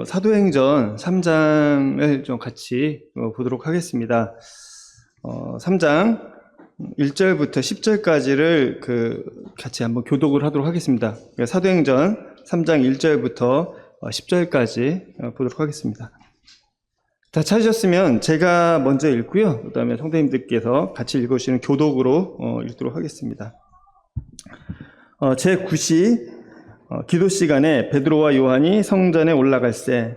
사도행전 3장을 좀 같이 보도록 하겠습니다. 3장 1절부터 10절까지를 같이 한번 교독을 하도록 하겠습니다. 사도행전 3장 1절부터 10절까지 보도록 하겠습니다. 다 찾으셨으면 제가 먼저 읽고요. 그 다음에 성도님들께서 같이 읽으시는 교독으로 읽도록 하겠습니다. 제9시 기도 시간에 베드로와 요한이 성전에 올라갈새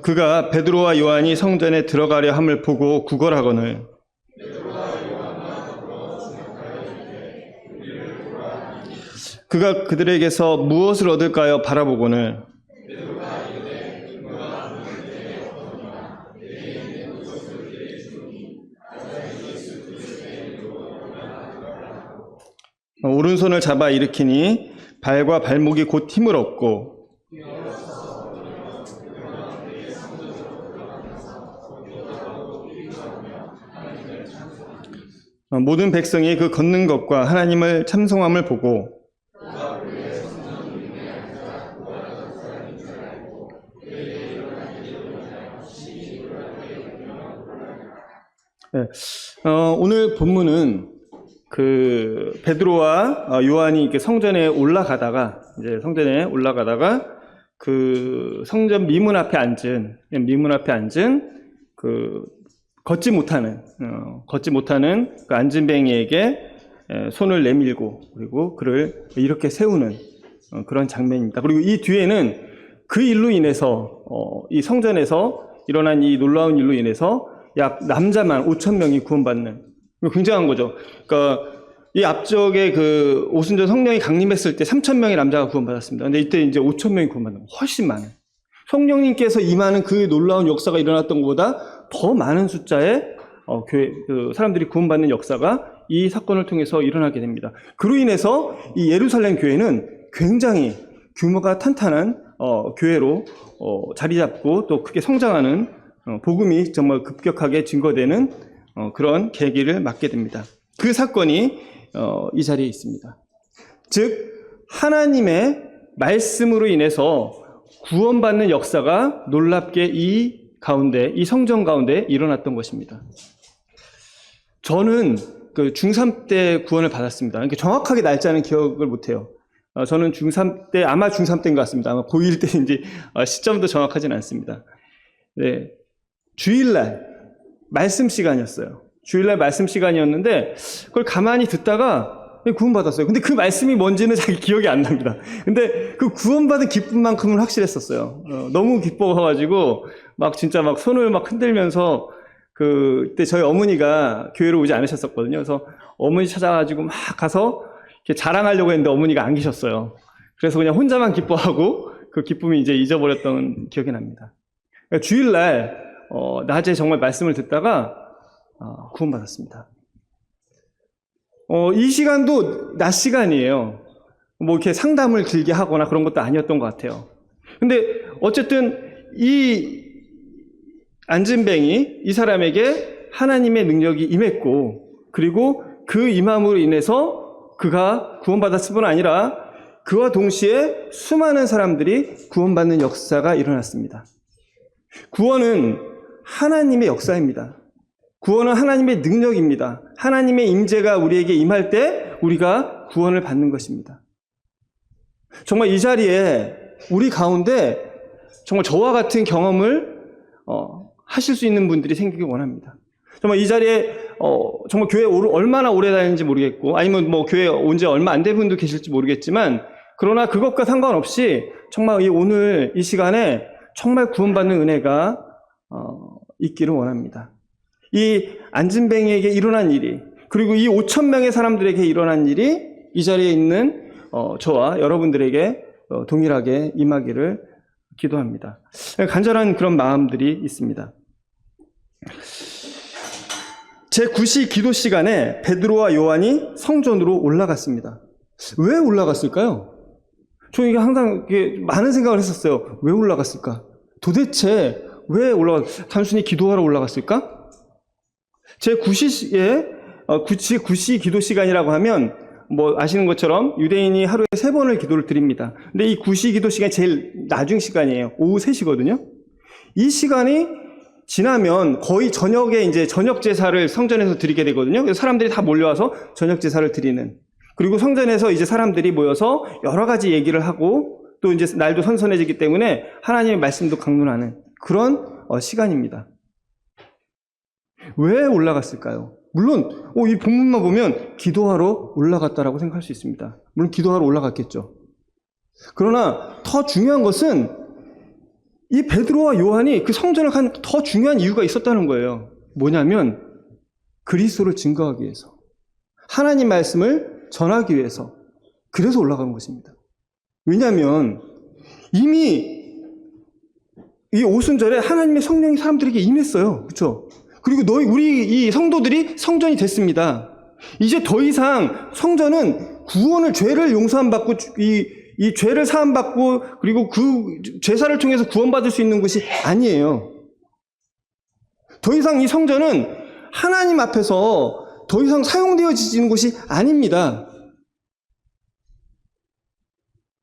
그가 베드로와 요한이 성전에 들어가려 함을 보고 구걸하거늘 그가 그들에게서 무엇을 얻을까요 바라보거늘 오른손을 잡아 일으키니 발과 발목이 곧 힘을 얻고 모든 백성이 그 걷는 것과 하나님을 찬송함을 보고 오늘 본문은 베드로와 요한이 이렇게 성전에 올라가다가 그 성전 미문 앞에 앉은 걷지 못하는 그 안진뱅이에게 손을 내밀고 그리고 그를 이렇게 세우는 그런 장면입니다. 그리고 이 뒤에는 그 일로 인해서 이 성전에서 일어난 이 놀라운 일로 인해서 약 남자만 5,000명이 구원받는 굉장한 거죠. 그러니까 이 앞쪽에 그 오순절 성령이 강림했을 때 3,000명의 남자가 구원받았습니다. 근데 이때 이제 5,000명이 구원받는 거 훨씬 많은 성령님께서 임하는 그 놀라운 역사가 일어났던 것보다 더 많은 숫자의 사람들이 구원받는 역사가 이 사건을 통해서 일어나게 됩니다. 그로 인해서 이 예루살렘 교회는 굉장히 규모가 탄탄한 교회로 자리 잡고 또 크게 성장하는 복음이 정말 급격하게 증거되는 그런 계기를 맞게 됩니다. 그 사건이 이 자리에 있습니다. 즉 하나님의 말씀으로 인해서 구원받는 역사가 놀랍게 이 성전 가운데 일어났던 것입니다. 저는 중3 때 구원을 받았습니다. 그러니까 정확하게 날짜는 기억을 못해요. 저는 중3 때, 아마 중3 때인 것 같습니다. 아마 고1 때인지 시점도 정확하지는 않습니다. 네. 주일날 말씀 시간이었어요. 주일날 말씀 시간이었는데 그걸 가만히 듣다가 구원받았어요. 근데 그 말씀이 뭔지는 자기 기억이 안 납니다. 근데 그 구원받은 기쁨만큼은 확실했었어요. 너무 기뻐가지고 진짜 손을 흔들면서 그때 저희 어머니가 교회로 오지 않으셨었거든요. 그래서 어머니 찾아가지고 가서 이렇게 자랑하려고 했는데 어머니가 안 계셨어요. 그래서 그냥 혼자만 기뻐하고 그 기쁨이 이제 잊어버렸던 기억이 납니다. 그러니까 주일날 낮에 정말 말씀을 듣다가 구원받았습니다. 이 시간도 낮 시간이에요. 이렇게 상담을 길게 하거나 그런 것도 아니었던 것 같아요. 근데 어쨌든 이 안진뱅이 이 사람에게 하나님의 능력이 임했고 그리고 그 임함으로 인해서 그가 구원받았을 뿐 아니라 그와 동시에 수많은 사람들이 구원받는 역사가 일어났습니다. 구원은 하나님의 역사입니다. 구원은 하나님의 능력입니다. 하나님의 임재가 우리에게 임할 때 우리가 구원을 받는 것입니다. 정말 이 자리에 우리 가운데 정말 저와 같은 경험을 하실 수 있는 분들이 생기길 원합니다. 정말 이 자리에 정말 교회 얼마나 오래 다니는지 모르겠고 아니면 교회 온 지 얼마 안 된 분도 계실지 모르겠지만 그러나 그것과 상관없이 정말 오늘 이 시간에 정말 구원받는 은혜가 있기를 원합니다. 이 안진뱅이에게 일어난 일이 그리고 이 5,000명의 사람들에게 일어난 일이 이 자리에 있는 저와 여러분들에게 동일하게 임하기를 기도합니다. 간절한 그런 마음들이 있습니다. 제9시 기도 시간에 베드로와 요한이 성전으로 올라갔습니다. 왜 올라갔을까요? 저 이게 항상 많은 생각을 했었어요. 왜 올라갔을까? 도대체 왜 단순히 기도하러 올라갔을까? 제 9시에 구시 기도 시간이라고 하면 뭐 아시는 것처럼 유대인이 하루에 3번을 기도를 드립니다. 근데 이 구시 기도 시간이 제일 나중 시간이에요. 오후 3시거든요. 이 시간이 지나면 거의 저녁에 이제 저녁 제사를 성전에서 드리게 되거든요. 그래서 사람들이 다 몰려와서 저녁 제사를 드리는. 그리고 성전에서 이제 사람들이 모여서 여러 가지 얘기를 하고 또 이제 날도 선선해지기 때문에 하나님의 말씀도 강론하는 그런 시간입니다. 왜 올라갔을까요? 물론 이 본문만 보면 기도하러 올라갔다라고 생각할 수 있습니다. 물론 기도하러 올라갔겠죠. 그러나 더 중요한 것은 이 베드로와 요한이 그 성전을 간 더 중요한 이유가 있었다는 거예요. 뭐냐면 그리스도를 증거하기 위해서, 하나님 말씀을 전하기 위해서, 그래서 올라간 것입니다. 왜냐하면 이미 이 오순절에 하나님의 성령이 사람들에게 임했어요. 그렇죠? 그리고 우리 이 성도들이 성전이 됐습니다. 이제 더 이상 성전은 죄를 용서함 받고 이 죄를 사함 받고 그리고 그 제사를 통해서 구원받을 수 있는 곳이 아니에요. 더 이상 이 성전은 하나님 앞에서 더 이상 사용되어지는 곳이 아닙니다.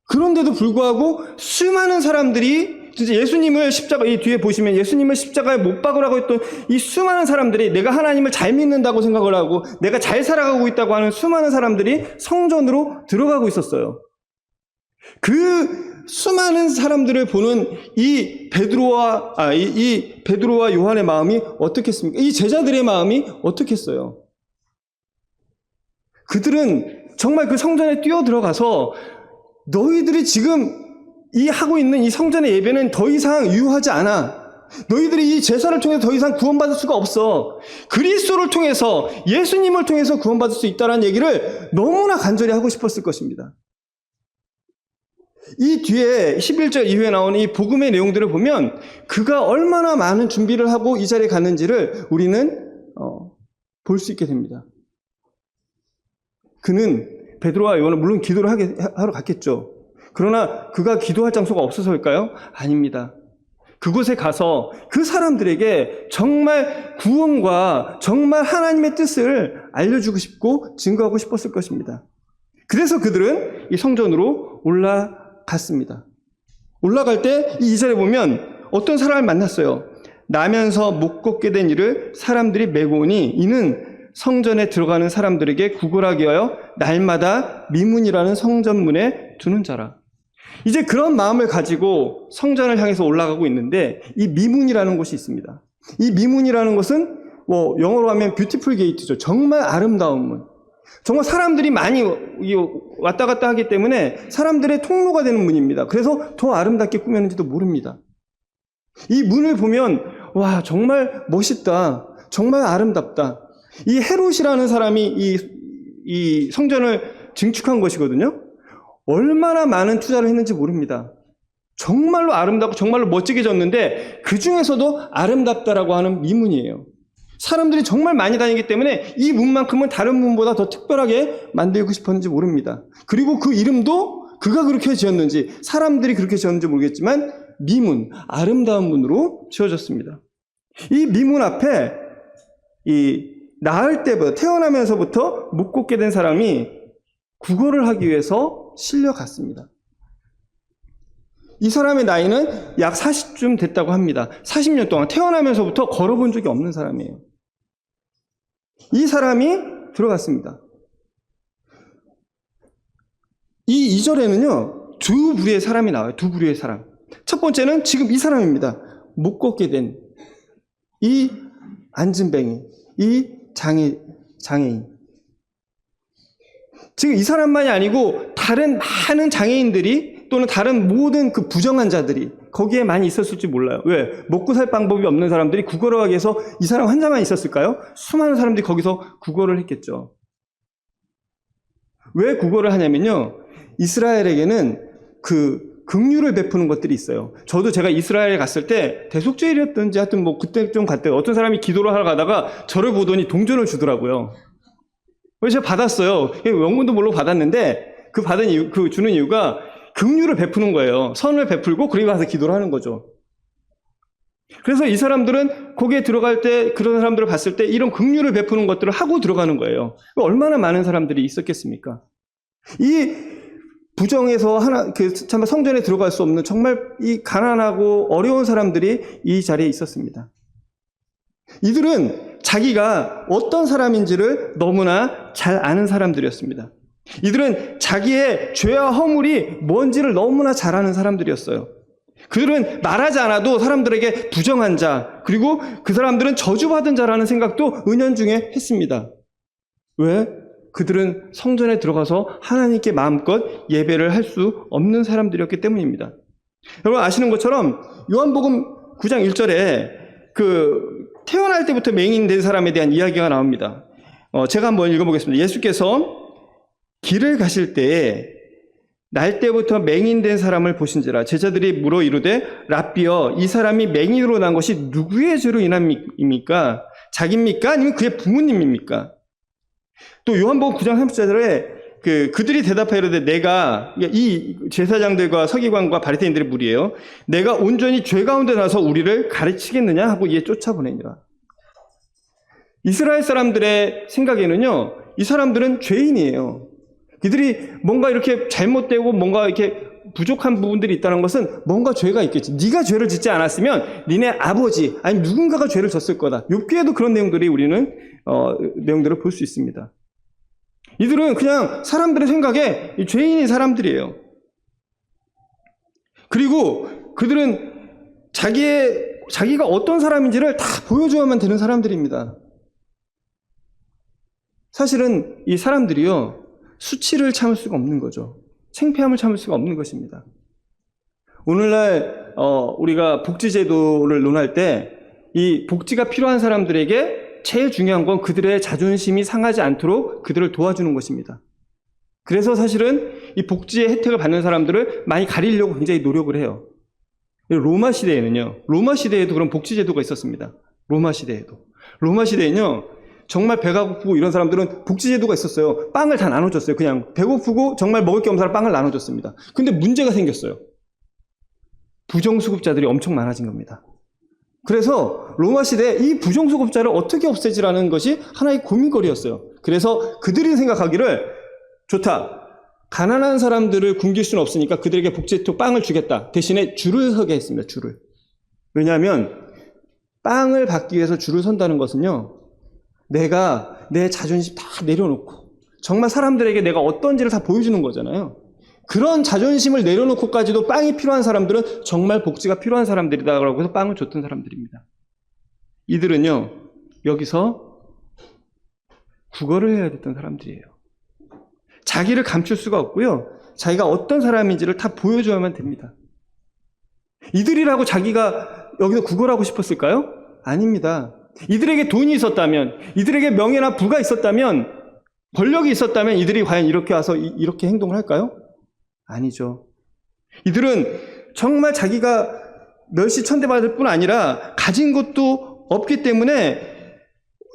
그런데도 불구하고 수많은 사람들이 진짜 예수님을 이 뒤에 보시면 예수님을 십자가에 못 박으라고 했던 이 수많은 사람들이, 내가 하나님을 잘 믿는다고 생각을 하고 내가 잘 살아가고 있다고 하는 수많은 사람들이 성전으로 들어가고 있었어요. 그 수많은 사람들을 보는 이 베드로와 요한의 마음이 어떻겠습니까? 이 제자들의 마음이 어떻겠어요? 그들은 정말 그 성전에 뛰어 들어가서 너희들이 지금 하고 있는 이 성전의 예배는 더 이상 유효하지 않아. 너희들이 이 제사를 통해서 더 이상 구원받을 수가 없어. 그리스도를 통해서, 예수님을 통해서 구원받을 수 있다는 얘기를 너무나 간절히 하고 싶었을 것입니다. 이 뒤에 11절 이후에 나오는 이 복음의 내용들을 보면 그가 얼마나 많은 준비를 하고 이 자리에 갔는지를 우리는 볼 수 있게 됩니다. 그는 베드로와 요한은 물론 기도를 하러 갔겠죠. 그러나 그가 기도할 장소가 없어서일까요? 아닙니다. 그곳에 가서 그 사람들에게 정말 구원과 정말 하나님의 뜻을 알려주고 싶고 증거하고 싶었을 것입니다. 그래서 그들은 이 성전으로 올라갔습니다. 올라갈 때 이 2절에 보면 어떤 사람을 만났어요. 나면서 못 걷게 된 이를 사람들이 메고 오니 이는 성전에 들어가는 사람들에게 구걸하게 하여 날마다 미문이라는 성전문에 두는 자라. 이제 그런 마음을 가지고 성전을 향해서 올라가고 있는데 이 미문이라는 곳이 있습니다. 이 미문이라는 것은 영어로 하면 뷰티풀 게이트죠. 정말 아름다운 문. 정말 사람들이 많이 왔다 갔다 하기 때문에 사람들의 통로가 되는 문입니다. 그래서 더 아름답게 꾸몄는지도 모릅니다. 이 문을 보면 와, 정말 멋있다. 정말 아름답다. 이 헤롯이라는 사람이 이 성전을 증축한 것이거든요. 얼마나 많은 투자를 했는지 모릅니다. 정말로 아름답고 정말로 멋지게 졌는데 그 중에서도 아름답다라고 하는 미문이에요. 사람들이 정말 많이 다니기 때문에 이 문만큼은 다른 문보다 더 특별하게 만들고 싶었는지 모릅니다. 그리고 그 이름도 그가 그렇게 지었는지 사람들이 그렇게 지었는지 모르겠지만 미문, 아름다운 문으로 지어졌습니다. 이 미문 앞에 낳을 때부터, 태어나면서부터 못 걷게 된 사람이 구걸을 하기 위해서 실려갔습니다. 이 사람의 나이는 약 40쯤 됐다고 합니다. 40년 동안 태어나면서부터 걸어본 적이 없는 사람이에요. 이 사람이 들어갔습니다. 이 2절에는요, 두 부류의 사람이 나와요. 두 부류의 사람. 첫 번째는 지금 이 사람입니다. 못 걷게 된 이 안진뱅이, 이 장애인. 지금 이 사람만이 아니고 다른 많은 장애인들이 또는 다른 모든 그 부정한 자들이 거기에 많이 있었을지 몰라요. 왜? 먹고 살 방법이 없는 사람들이 구걸을 하기 위해서 이 사람 환자만 있었을까요? 수많은 사람들이 거기서 구걸을 했겠죠. 왜 구걸을 하냐면요, 이스라엘에게는 그 긍휼을 베푸는 것들이 있어요. 저도 제가 이스라엘에 갔을 때 대속죄일이었던지 하여튼 그때 좀 갔대요. 어떤 사람이 기도를 하러 가다가 저를 보더니 동전을 주더라고요. 그래서 제가 받았어요. 원문도 모르고 받았는데 그 주는 이유가 긍휼을 베푸는 거예요. 선을 베풀고 그리고 가서 기도를 하는 거죠. 그래서 이 사람들은 거기에 들어갈 때 그런 사람들을 봤을 때 이런 긍휼을 베푸는 것들을 하고 들어가는 거예요. 얼마나 많은 사람들이 있었겠습니까? 이 부정에서 참 성전에 들어갈 수 없는 정말 이 가난하고 어려운 사람들이 이 자리에 있었습니다. 이들은 자기가 어떤 사람인지를 너무나 잘 아는 사람들이었습니다. 이들은 자기의 죄와 허물이 뭔지를 너무나 잘 아는 사람들이었어요. 그들은 말하지 않아도 사람들에게 부정한 자, 그리고 그 사람들은 저주받은 자라는 생각도 은연중에 했습니다. 왜? 그들은 성전에 들어가서 하나님께 마음껏 예배를 할 수 없는 사람들이었기 때문입니다. 여러분 아시는 것처럼 요한복음 9장 1절에 태어날 때부터 맹인된 사람에 대한 이야기가 나옵니다. 제가 한번 읽어보겠습니다. 예수께서 길을 가실 때에 날 때부터 맹인된 사람을 보신지라 제자들이 물어 이르되 랍비여 이 사람이 맹인으로 난 것이 누구의 죄로 인함입니까? 자기입니까? 아니면 그의 부모님입니까? 또 요한복음 9장 30절에 그들이 대답하여 이르되 내가 이 제사장들과 서기관과 바리새인들의 무리예요. 내가 온전히 죄 가운데 나서 우리를 가르치겠느냐 하고 이에 쫓아보내니라. 이스라엘 사람들의 생각에는요, 이 사람들은 죄인이에요. 이들이 뭔가 이렇게 잘못되고 뭔가 이렇게 부족한 부분들이 있다는 것은 뭔가 죄가 있겠지. 네가 죄를 짓지 않았으면 니네 아버지 아니 누군가가 죄를 졌을 거다. 욥기에도 그런 내용들이 우리는 내용들을 볼 수 있습니다. 이들은 그냥 사람들의 생각에 죄인인 사람들이에요. 그리고 그들은 자기가 어떤 사람인지를 다 보여줘야만 되는 사람들입니다. 사실은 이 사람들이요, 수치를 참을 수가 없는 거죠. 창피함을 참을 수가 없는 것입니다. 오늘날 우리가 복지제도를 논할 때 이 복지가 필요한 사람들에게 제일 중요한 건 그들의 자존심이 상하지 않도록 그들을 도와주는 것입니다. 그래서 사실은 이 복지의 혜택을 받는 사람들을 많이 가리려고 굉장히 노력을 해요. 로마 시대에도 그런 복지제도가 있었습니다. 로마 시대에는요, 정말 배가 고프고 이런 사람들은 복지제도가 있었어요. 빵을 다 나눠줬어요. 그냥 배고프고 정말 먹을 게 없는 사람 빵을 나눠줬습니다. 근데 문제가 생겼어요. 부정수급자들이 엄청 많아진 겁니다. 그래서 로마 시대에 이 부정수급자를 어떻게 없애지라는 것이 하나의 고민거리였어요. 그래서 그들이 생각하기를 좋다. 가난한 사람들을 굶길 수는 없으니까 그들에게 복지혜택 빵을 주겠다. 대신에 줄을 서게 했습니다. 줄을. 왜냐하면 빵을 받기 위해서 줄을 선다는 것은요, 내가 내 자존심 다 내려놓고 정말 사람들에게 내가 어떤지를 다 보여주는 거잖아요. 그런 자존심을 내려놓고까지도 빵이 필요한 사람들은 정말 복지가 필요한 사람들이다라고 해서 빵을 줬던 사람들입니다. 이들은요, 여기서 구걸을 해야 됐던 사람들이에요. 자기를 감출 수가 없고요, 자기가 어떤 사람인지를 다 보여줘야만 됩니다. 이들이라고 자기가 여기서 구걸하고 싶었을까요? 아닙니다. 이들에게 돈이 있었다면, 이들에게 명예나 부가 있었다면, 권력이 있었다면 이들이 과연 이렇게 와서 이렇게 행동을 할까요? 아니죠. 이들은 정말 자기가 멸시천대받을 뿐 아니라 가진 것도 없기 때문에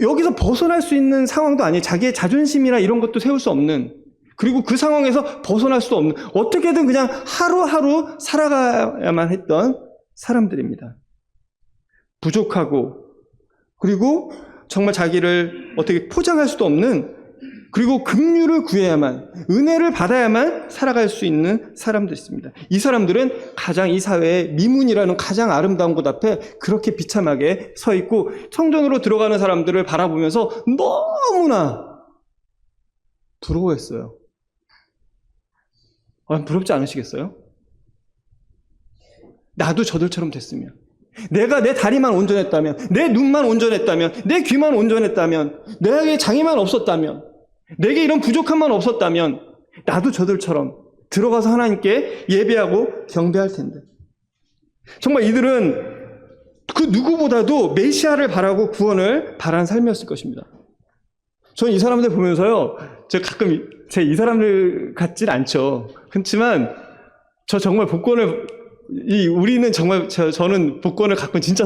여기서 벗어날 수 있는 상황도 아니에요. 자기의 자존심이나 이런 것도 세울 수 없는, 그리고 그 상황에서 벗어날 수 없는, 어떻게든 그냥 하루하루 살아가야만 했던 사람들입니다. 부족하고, 그리고 정말 자기를 어떻게 포장할 수도 없는, 그리고 긍휼을 구해야만, 은혜를 받아야만 살아갈 수 있는 사람들입니다. 이 사람들은 가장 이 사회의 미문이라는 가장 아름다운 곳 앞에 그렇게 비참하게 서 있고 성전으로 들어가는 사람들을 바라보면서 너무나 부러워했어요. 부럽지 않으시겠어요? 나도 저들처럼 됐으면, 내가 내 다리만 온전했다면, 내 눈만 온전했다면, 내 귀만 온전했다면, 내게 장애만 없었다면, 내게 이런 부족함만 없었다면 나도 저들처럼 들어가서 하나님께 예배하고 경배할 텐데. 정말 이들은 그 누구보다도 메시아를 바라고 구원을 바라는 삶이었을 것입니다. 저는 이 사람들 보면서요, 제가 가끔 이 사람들 같진 않죠. 그렇지만 저 정말 복권을, 우리는 정말 저는 복권을 가끔 진짜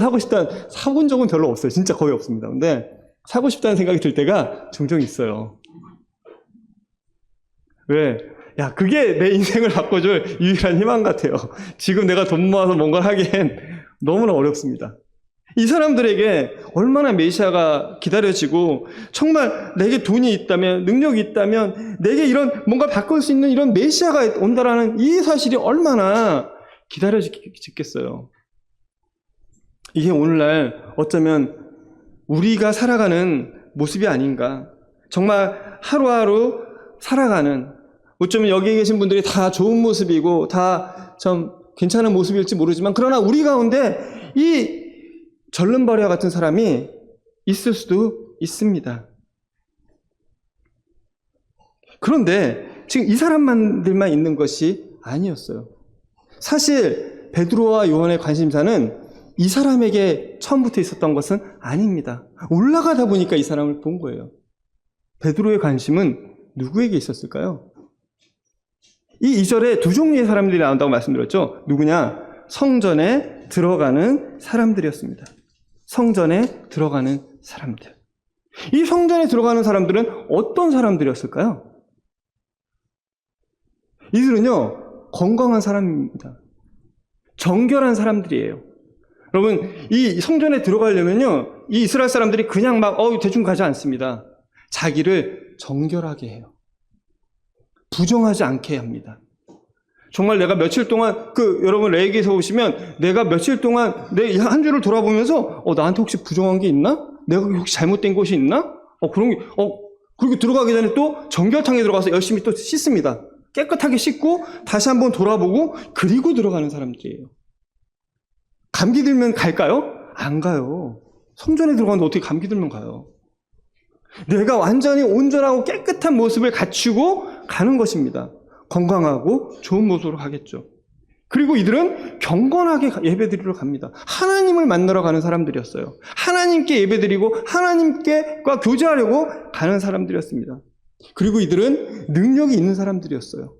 사본 적은 별로 없어요. 진짜 거의 없습니다. 근데 사고 싶다는 생각이 들 때가 종종 있어요. 왜? 그게 내 인생을 바꿔줄 유일한 희망 같아요. 지금 내가 돈 모아서 뭔가를 하기엔 너무나 어렵습니다. 이 사람들에게 얼마나 메시아가 기다려지고 정말 내게 돈이 있다면, 능력이 있다면, 내게 이런 뭔가 바꿀 수 있는 이런 메시아가 온다라는 이 사실이 얼마나 기다려지겠어요. 이게 오늘날 어쩌면 우리가 살아가는 모습이 아닌가. 정말 하루하루 살아가는, 어쩌면 여기 계신 분들이 다 좋은 모습이고 다 좀 괜찮은 모습일지 모르지만, 그러나 우리 가운데 이 절름발이와 같은 사람이 있을 수도 있습니다. 그런데 지금 이 사람들만 있는 것이 아니었어요. 사실 베드로와 요한의 관심사는 이 사람에게 처음부터 있었던 것은 아닙니다. 올라가다 보니까 이 사람을 본 거예요. 베드로의 관심은 누구에게 있었을까요? 이 2절에 두 종류의 사람들이 나온다고 말씀드렸죠. 누구냐? 성전에 들어가는 사람들이었습니다. 성전에 들어가는 사람들. 이 성전에 들어가는 사람들은 어떤 사람들이었을까요? 이들은요, 건강한 사람입니다. 정결한 사람들이에요. 여러분, 이 성전에 들어가려면요, 이 이스라엘 사람들이 그냥 막 대충 가지 않습니다. 자기를 정결하게 해요. 부정하지 않게 합니다. 정말 내가 며칠 동안, 여러분 레위기에서 보시면 내가 며칠 동안 내 한 주를 돌아보면서 나한테 혹시 부정한 게 있나? 내가 혹시 잘못된 것이 있나? 그런 게, 그리고 들어가기 전에 또 정결탕에 들어가서 열심히 또 씻습니다. 깨끗하게 씻고 다시 한번 돌아보고 그리고 들어가는 사람들이에요. 감기 들면 갈까요? 안 가요. 성전에 들어가는데 어떻게 감기 들면 가요? 내가 완전히 온전하고 깨끗한 모습을 갖추고 가는 것입니다. 건강하고 좋은 모습으로 가겠죠. 그리고 이들은 경건하게 예배드리러 갑니다. 하나님을 만나러 가는 사람들이었어요. 하나님께 예배드리고 하나님께과 교제하려고 가는 사람들이었습니다. 그리고 이들은 능력이 있는 사람들이었어요.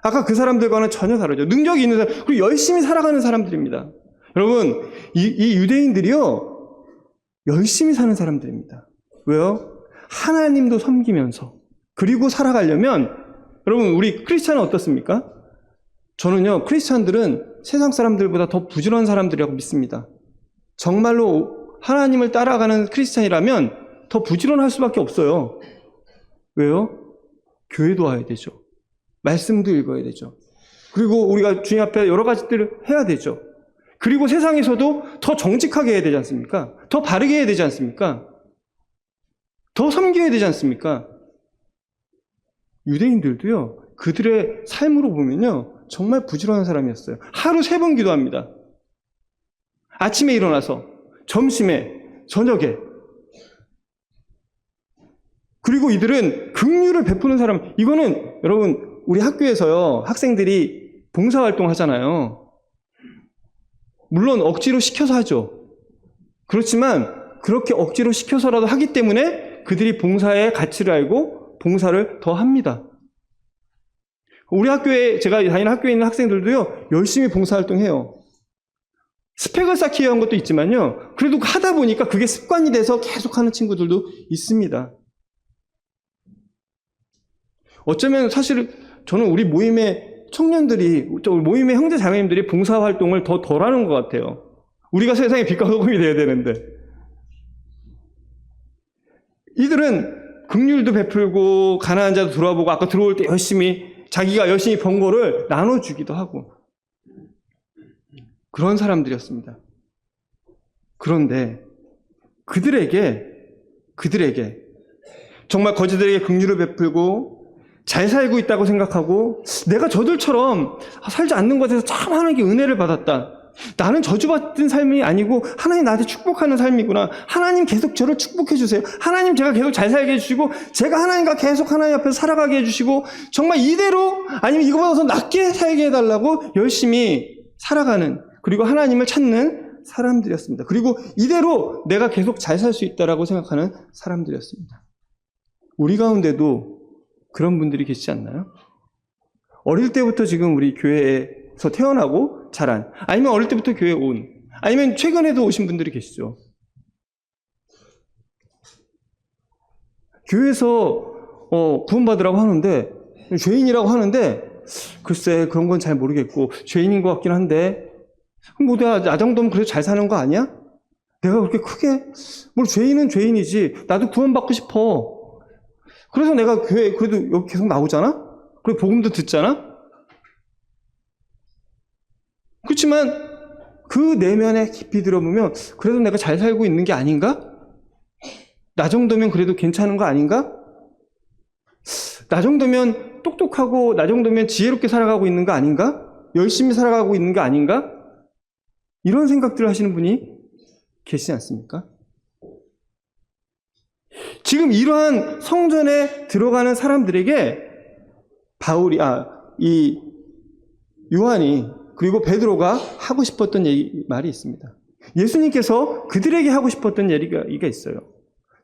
아까 그 사람들과는 전혀 다르죠. 능력이 있는 사람, 그리고 열심히 살아가는 사람들입니다. 여러분, 이 유대인들이요, 열심히 사는 사람들입니다. 왜요? 하나님도 섬기면서, 그리고 살아가려면, 여러분, 우리 크리스찬은 어떻습니까? 저는요, 크리스찬들은 세상 사람들보다 더 부지런한 사람들이라고 믿습니다. 정말로 하나님을 따라가는 크리스찬이라면 더 부지런할 수밖에 없어요. 왜요? 교회도 와야 되죠. 말씀도 읽어야 되죠. 그리고 우리가 주님 앞에 여러 가지들을 해야 되죠. 그리고 세상에서도 더 정직하게 해야 되지 않습니까? 더 바르게 해야 되지 않습니까? 더 섬겨야 되지 않습니까? 유대인들도요, 그들의 삶으로 보면요, 정말 부지런한 사람이었어요. 하루 3번 기도합니다. 아침에 일어나서, 점심에, 저녁에. 그리고 이들은 긍휼을 베푸는 사람, 이거는 여러분, 우리 학교에서요, 학생들이 봉사활동 하잖아요. 물론 억지로 시켜서 하죠. 그렇지만 그렇게 억지로 시켜서라도 하기 때문에 그들이 봉사의 가치를 알고 봉사를 더 합니다. 우리 학교에, 제가 다니는 학교에 있는 학생들도요, 열심히 봉사활동해요. 스펙을 쌓기 위한 것도 있지만요, 그래도 하다 보니까 그게 습관이 돼서 계속 하는 친구들도 있습니다. 어쩌면 사실 저는 우리 모임의 청년들이, 모임의 형제 자매님들이 봉사활동을 더 덜하는 것 같아요. 우리가 세상의 빛과 소금이 되어야 되는데. 이들은 긍휼도 베풀고 가난한 자도 돌아보고 아까 들어올 때 자기가 열심히 번 거를 나눠주기도 하고 그런 사람들이었습니다. 그런데 그들에게 정말 거지들에게 긍휼을 베풀고 잘 살고 있다고 생각하고 내가 저들처럼 살지 않는 것에서 참 하나님께 은혜를 받았다. 나는 저주받은 삶이 아니고 하나님 나한테 축복하는 삶이구나. 하나님 계속 저를 축복해 주세요. 하나님 제가 계속 잘 살게 해주시고 제가 하나님과 계속 하나님 앞에서 살아가게 해주시고 정말 이대로 아니면 이거보다 더 낫게 살게 해달라고 열심히 살아가는, 그리고 하나님을 찾는 사람들이었습니다. 그리고 이대로 내가 계속 잘 살 수 있다라고 생각하는 사람들이었습니다. 우리 가운데도 그런 분들이 계시지 않나요? 어릴 때부터 지금 우리 교회에서 태어나고 자란, 아니면 어릴 때부터 교회에 온, 아니면 최근에도 오신 분들이 계시죠. 교회에서 구원받으라고 하는데, 죄인이라고 하는데, 글쎄 그런 건 잘 모르겠고 죄인인 것 같긴 한데 뭐 내가 나 정도면 그래도 잘 사는 거 아니야? 내가 그렇게 크게, 뭘 죄인은 죄인이지. 나도 구원받고 싶어. 그래서 내가 교회, 그래도 여기 계속 나오잖아? 그리고 복음도 듣잖아? 그렇지만 그 내면에 깊이 들어보면 그래도 내가 잘 살고 있는 게 아닌가? 나 정도면 그래도 괜찮은 거 아닌가? 나 정도면 똑똑하고 나 정도면 지혜롭게 살아가고 있는 거 아닌가? 열심히 살아가고 있는 거 아닌가? 이런 생각들을 하시는 분이 계시지 않습니까? 지금 이러한 성전에 들어가는 사람들에게 요한이 그리고 베드로가 하고 싶었던 말이 있습니다. 예수님께서 그들에게 하고 싶었던 얘기가 있어요.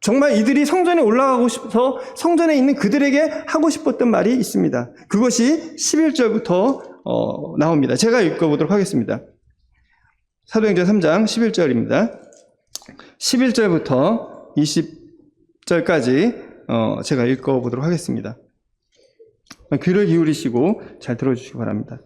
정말 이들이 성전에 올라가고 싶어서 성전에 있는 그들에게 하고 싶었던 말이 있습니다. 그것이 11절부터 나옵니다. 제가 읽어보도록 하겠습니다. 사도행전 3장 11절입니다. 11절부터 20절까지 제가 읽어보도록 하겠습니다. 귀를 기울이시고 잘 들어주시기 바랍니다.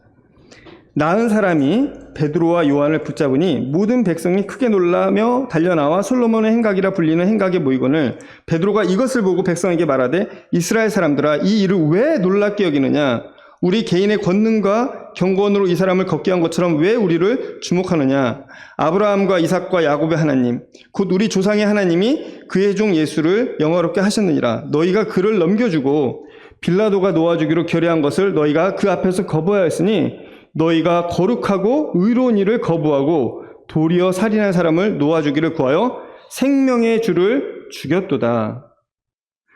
나은 사람이 베드로와 요한을 붙잡으니 모든 백성이 크게 놀라며 달려나와 솔로몬의 행각이라 불리는 행각에 모이거늘 베드로가 이것을 보고 백성에게 말하되 이스라엘 사람들아 이 일을 왜 놀랍게 여기느냐 우리 개인의 권능과 경건으로 이 사람을 걷게 한 것처럼 왜 우리를 주목하느냐 아브라함과 이삭과 야곱의 하나님 곧 우리 조상의 하나님이 그의 종 예수를 영화롭게 하셨느니라 너희가 그를 넘겨주고 빌라도가 놓아주기로 결의한 것을 너희가 그 앞에서 거부하였으니 너희가 거룩하고 의로운 일을 거부하고 도리어 살인한 사람을 놓아주기를 구하여 생명의 주를 죽였도다.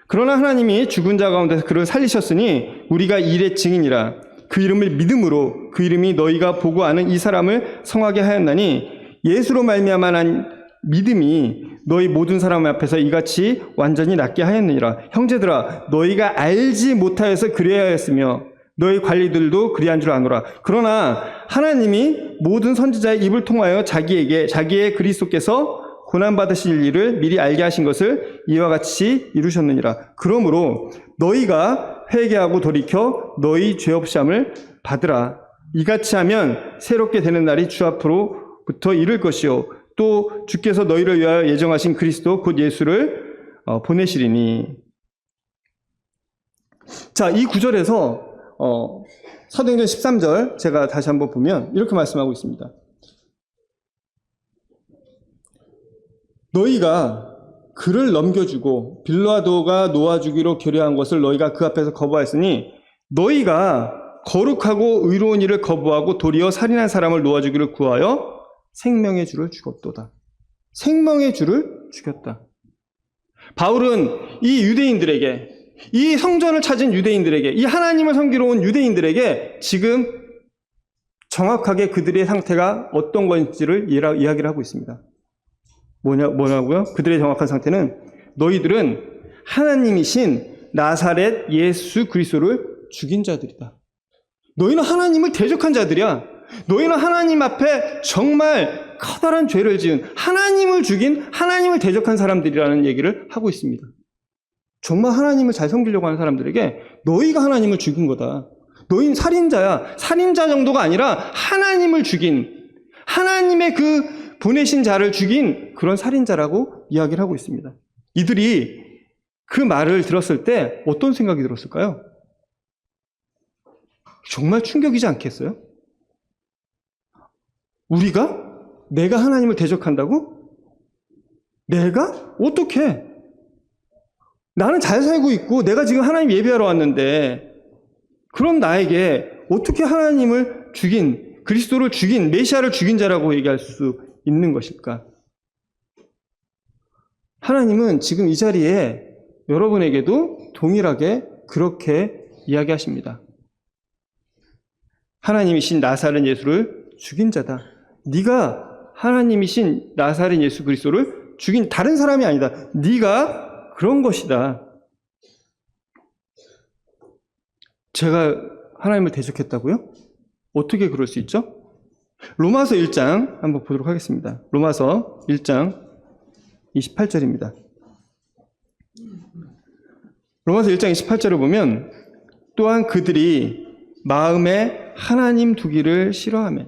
그러나 하나님이 죽은 자 가운데서 그를 살리셨으니 우리가 이 일의 증인이라. 그 이름을 믿음으로 그 이름이 너희가 보고 아는 이 사람을 성하게 하였나니 예수로 말미암아 난 믿음이 너희 모든 사람 앞에서 이같이 완전히 낫게 하였느니라. 형제들아 너희가 알지 못하여서 그래야 하였으며 너희 관리들도 그리한 줄 아노라. 그러나 하나님이 모든 선지자의 입을 통하여 자기의 그리스도께서 고난받으실 일을 미리 알게 하신 것을 이와 같이 이루셨느니라. 그러므로 너희가 회개하고 돌이켜 너희 죄 없이함을 받으라. 이같이 하면 새롭게 되는 날이 주 앞으로부터 이를 것이요 또 주께서 너희를 위하여 예정하신 그리스도 곧 예수를 보내시리니. 자, 이 구절에서 사도행전 13절 제가 다시 한번 보면 이렇게 말씀하고 있습니다. 너희가 그를 넘겨주고 빌라도가 놓아주기로 결의한 것을 너희가 그 앞에서 거부하였으니 너희가 거룩하고 의로운 일을 거부하고 도리어 살인한 사람을 놓아주기를 구하여 생명의 주를 죽였도다. 생명의 주를 죽였다. 바울은 이 유대인들에게 이 성전을 찾은 유대인들에게 이 하나님을 섬기러 온 유대인들에게 지금 정확하게 그들의 상태가 어떤 건지를 이야기를 하고 있습니다. 뭐냐고요? 그들의 정확한 상태는 너희들은 하나님이신 나사렛 예수 그리스도를 죽인 자들이다. 너희는 하나님을 대적한 자들이야. 너희는 하나님 앞에 정말 커다란 죄를 지은 하나님을 죽인 하나님을 대적한 사람들이라는 얘기를 하고 있습니다. 정말 하나님을 잘 섬기려고 하는 사람들에게 너희가 하나님을 죽인 거다. 너희는 살인자야. 살인자 정도가 아니라 하나님을 죽인 하나님의 그 보내신 자를 죽인 그런 살인자라고 이야기를 하고 있습니다. 이들이 그 말을 들었을 때 어떤 생각이 들었을까요? 정말 충격이지 않겠어요? 내가 하나님을 대적한다고? 내가? 어떻게? 나는 잘 살고 있고 내가 지금 하나님 예배하러 왔는데 그런 나에게 어떻게 하나님을 죽인, 그리스도를 죽인, 메시아를 죽인 자라고 얘기할 수 있는 것일까? 하나님은 지금 이 자리에 여러분에게도 동일하게 그렇게 이야기하십니다. 하나님이신 나사렛 예수를 죽인 자다. 네가 하나님이신 나사렛 예수 그리스도를 죽인 다른 사람이 아니다. 네가 그런 것이다. 제가 하나님을 대적했다고요? 어떻게 그럴 수 있죠? 로마서 1장 한번 보도록 하겠습니다. 로마서 1장 28절입니다. 로마서 1장 28절을 보면 또한 그들이 마음에 하나님 두기를 싫어하며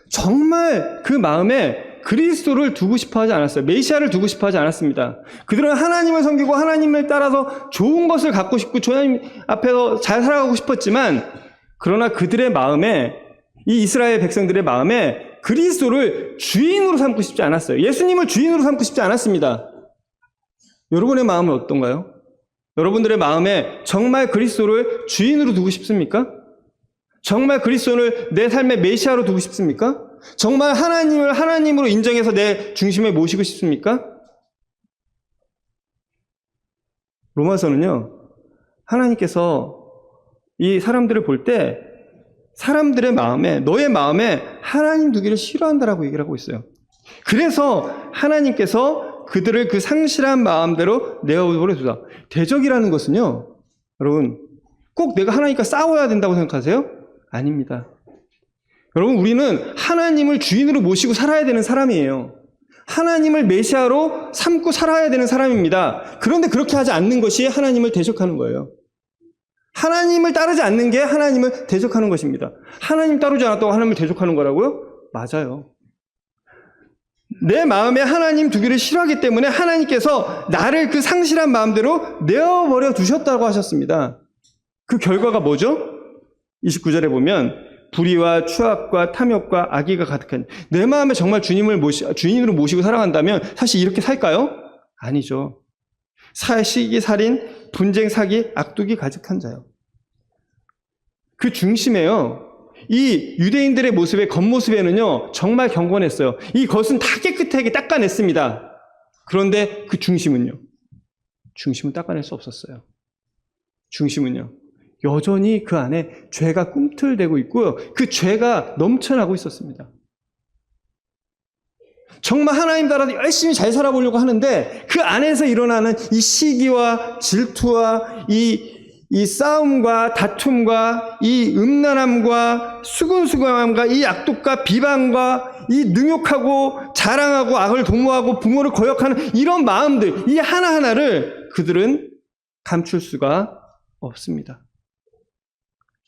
정말 그 마음에 그리스도를 두고 싶어 하지 않았어요. 메시아를 두고 싶어 하지 않았습니다. 그들은 하나님을 섬기고 하나님을 따라서 좋은 것을 갖고 싶고 하나님 앞에서 잘 살아가고 싶었지만, 그러나 그들의 마음에, 이 이스라엘 백성들의 마음에 그리스도를 주인으로 삼고 싶지 않았어요. 예수님을 주인으로 삼고 싶지 않았습니다. 여러분의 마음은 어떤가요? 여러분들의 마음에 정말 그리스도를 주인으로 두고 싶습니까? 정말 그리스도를 내 삶의 메시아로 두고 싶습니까? 정말 하나님을 하나님으로 인정해서 내 중심에 모시고 싶습니까? 로마서는요, 하나님께서 이 사람들을 볼 때 사람들의 마음에, 너의 마음에 하나님 두기를 싫어한다라고 얘기를 하고 있어요. 그래서 하나님께서 그들을 그 상실한 마음대로 내어버려 두다. 대적이라는 것은요, 여러분, 꼭 내가 하나님과 싸워야 된다고 생각하세요? 아닙니다. 여러분, 우리는 하나님을 주인으로 모시고 살아야 되는 사람이에요. 하나님을 메시아로 삼고 살아야 되는 사람입니다. 그런데 그렇게 하지 않는 것이 하나님을 대적하는 거예요. 하나님을 따르지 않는 게 하나님을 대적하는 것입니다. 하나님 따르지 않았다고 하나님을 대적하는 거라고요? 맞아요. 내 마음에 하나님 두기를 싫어하기 때문에 하나님께서 나를 그 상실한 마음대로 내어버려 두셨다고 하셨습니다. 그 결과가 뭐죠? 29절에 보면 불의와 추악과 탐욕과 악의가 가득한, 내 마음에 정말 주인으로 모시고 살아간다면 사실 이렇게 살까요? 아니죠. 시기, 살인, 분쟁, 사기, 악독이 가득한 자요. 그 중심에요, 이 유대인들의 모습의 겉모습에는요 정말 경건했어요. 이 겉은 다 깨끗하게 닦아냈습니다. 그런데 그 중심은 닦아낼 수 없었어요. 중심은요 여전히 그 안에 죄가 꿈틀대고 있고요, 그 죄가 넘쳐나고 있었습니다. 정말 하나님 따라서 열심히 잘 살아보려고 하는데 그 안에서 일어나는 이 시기와 질투와 이 싸움과 다툼과 이 음란함과 수근수근함과 이 악독과 비방과 이 능욕하고 자랑하고 악을 도모하고 부모를 거역하는 이런 마음들, 이 하나하나를 그들은 감출 수가 없습니다.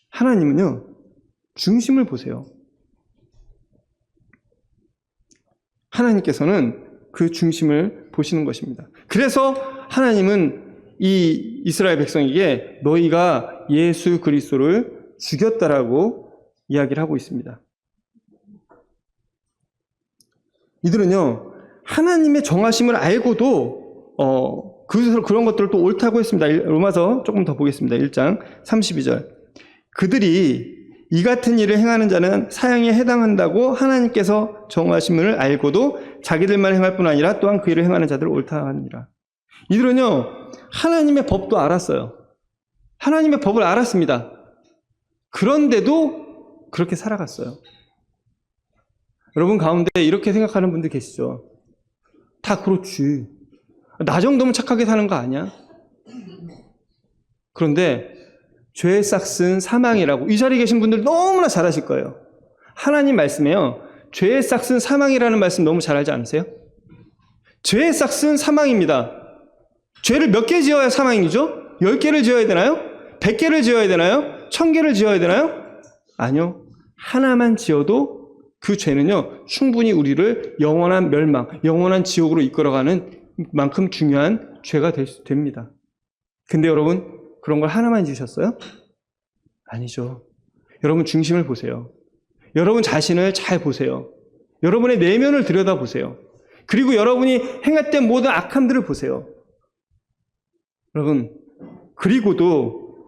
하나님은요 중심을 보세요. 하나님께서는 그 중심을 보시는 것입니다. 그래서 하나님은 이 이스라엘 백성에게 너희가 예수 그리스도를 죽였다라고 이야기를 하고 있습니다. 이들은요 하나님의 정하심을 알고도 그런 것들을 또 옳다고 했습니다. 로마서 조금 더 보겠습니다. 1장 32절. 그들이 이 같은 일을 행하는 자는 사형에 해당한다고 하나님께서 정하심을 알고도 자기들만 행할 뿐 아니라 또한 그 일을 행하는 자들을 옳다 하느니라. 이들은요 하나님의 법도 알았어요. 하나님의 법을 알았습니다. 그런데도 그렇게 살아갔어요. 여러분 가운데 이렇게 생각하는 분들 계시죠? 다 그렇지, 나 정도면 착하게 사는 거 아니야? 그런데 죄의 싹은 사망이라고, 이 자리에 계신 분들 너무나 잘 아실 거예요. 하나님 말씀에요 죄의 싹은 사망이라는 말씀 너무 잘 알지 않으세요? 죄의 싹은 사망입니다. 죄를 몇 개 지어야 사망이죠? 10개를 지어야 되나요? 100개를 지어야 되나요? 1000개를 지어야 되나요? 아니요. 하나만 지어도 그 죄는요 충분히 우리를 영원한 멸망, 영원한 지옥으로 이끌어가는 만큼 중요한 죄가 됩니다. 근데 여러분 그런 걸 하나만 지으셨어요? 아니죠. 여러분 중심을 보세요. 여러분 자신을 잘 보세요. 여러분의 내면을 들여다보세요. 그리고 여러분이 행했던 모든 악함들을 보세요. 여러분, 그리고도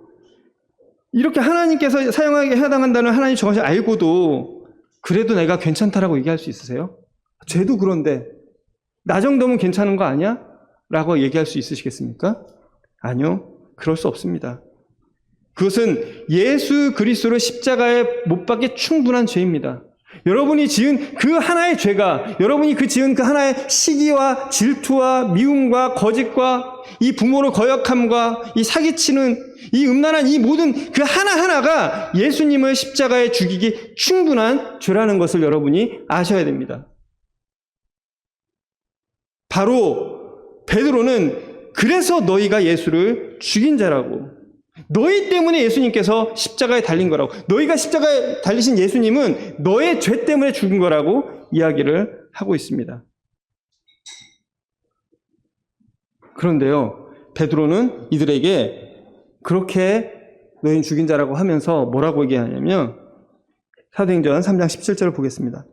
이렇게 하나님께서 사용하게 해당한다는 하나님 정하심 알고도 그래도 내가 괜찮다라고 얘기할 수 있으세요? 쟤도 그런데 나 정도면 괜찮은 거 아니야? 라고 얘기할 수 있으시겠습니까? 아니요. 그럴 수 없습니다. 그것은 예수 그리스도를 십자가에 못 박게 충분한 죄입니다. 여러분이 지은 그 하나의 죄가, 여러분이 지은 그 하나의 시기와 질투와 미움과 거짓과 이 부모를 거역함과 이 사기치는 이 음란한 이 모든 그 하나하나가 예수님을 십자가에 죽이기 충분한 죄라는 것을 여러분이 아셔야 됩니다. 바로 베드로는 그래서 너희가 예수를 죽인 자라고, 너희 때문에 예수님께서 십자가에 달린 거라고. 너희가 십자가에 달리신 예수님은 너의 죄 때문에 죽은 거라고 이야기를 하고 있습니다. 그런데요, 베드로는 이들에게 그렇게 너희는 죽인 자라고 하면서 뭐라고 얘기하냐면, 사도행전 3장 17절을 보겠습니다.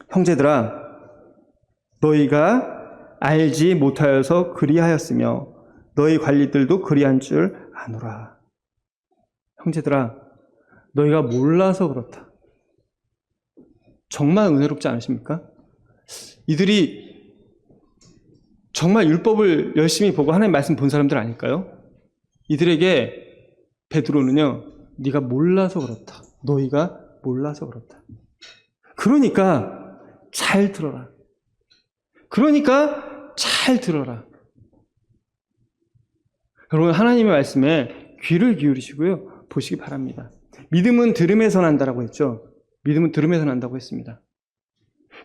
형제들아, 너희가 알지 못하여서 그리하였으며 너희 관리들도 그리한 줄 아노라. 형제들아, 너희가 몰라서 그렇다. 정말 은혜롭지 않으십니까? 이들이 정말 율법을 열심히 보고 하나님 말씀 본 사람들 아닐까요? 이들에게 베드로는요, 네가 몰라서 그렇다. 너희가 몰라서 그렇다. 그러니까 잘 들어라. 그러니까 잘 들어라. 여러분, 하나님의 말씀에 귀를 기울이시고요, 보시기 바랍니다. 믿음은 들음에서 난다라고 했죠. 믿음은 들음에서 난다고 했습니다.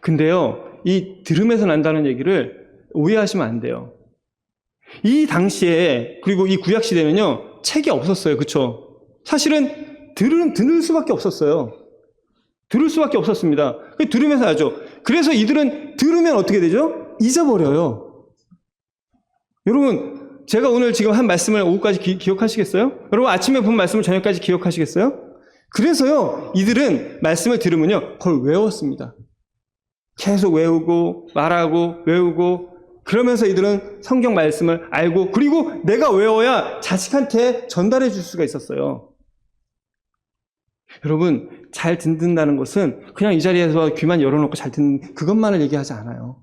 근데요, 이 들음에서 난다는 얘기를 오해하시면 안 돼요. 이 당시에, 그리고 이 구약 시대는요, 책이 없었어요. 그쵸? 사실은 들을 수밖에 없었어요. 들을 수밖에 없었습니다. 들으면서 하죠. 그래서 이들은 들으면 어떻게 되죠? 잊어버려요. 여러분, 제가 오늘 지금 한 말씀을 오후까지 기억하시겠어요? 여러분, 아침에 본 말씀을 저녁까지 기억하시겠어요? 그래서요, 이들은 말씀을 들으면요, 그걸 외웠습니다. 계속 외우고, 말하고, 외우고, 그러면서 이들은 성경 말씀을 알고, 그리고 내가 외워야 자식한테 전달해 줄 수가 있었어요. 여러분, 잘 듣는다는 것은 그냥 이 자리에서 귀만 열어놓고 잘 듣는 그것만을 얘기하지 않아요.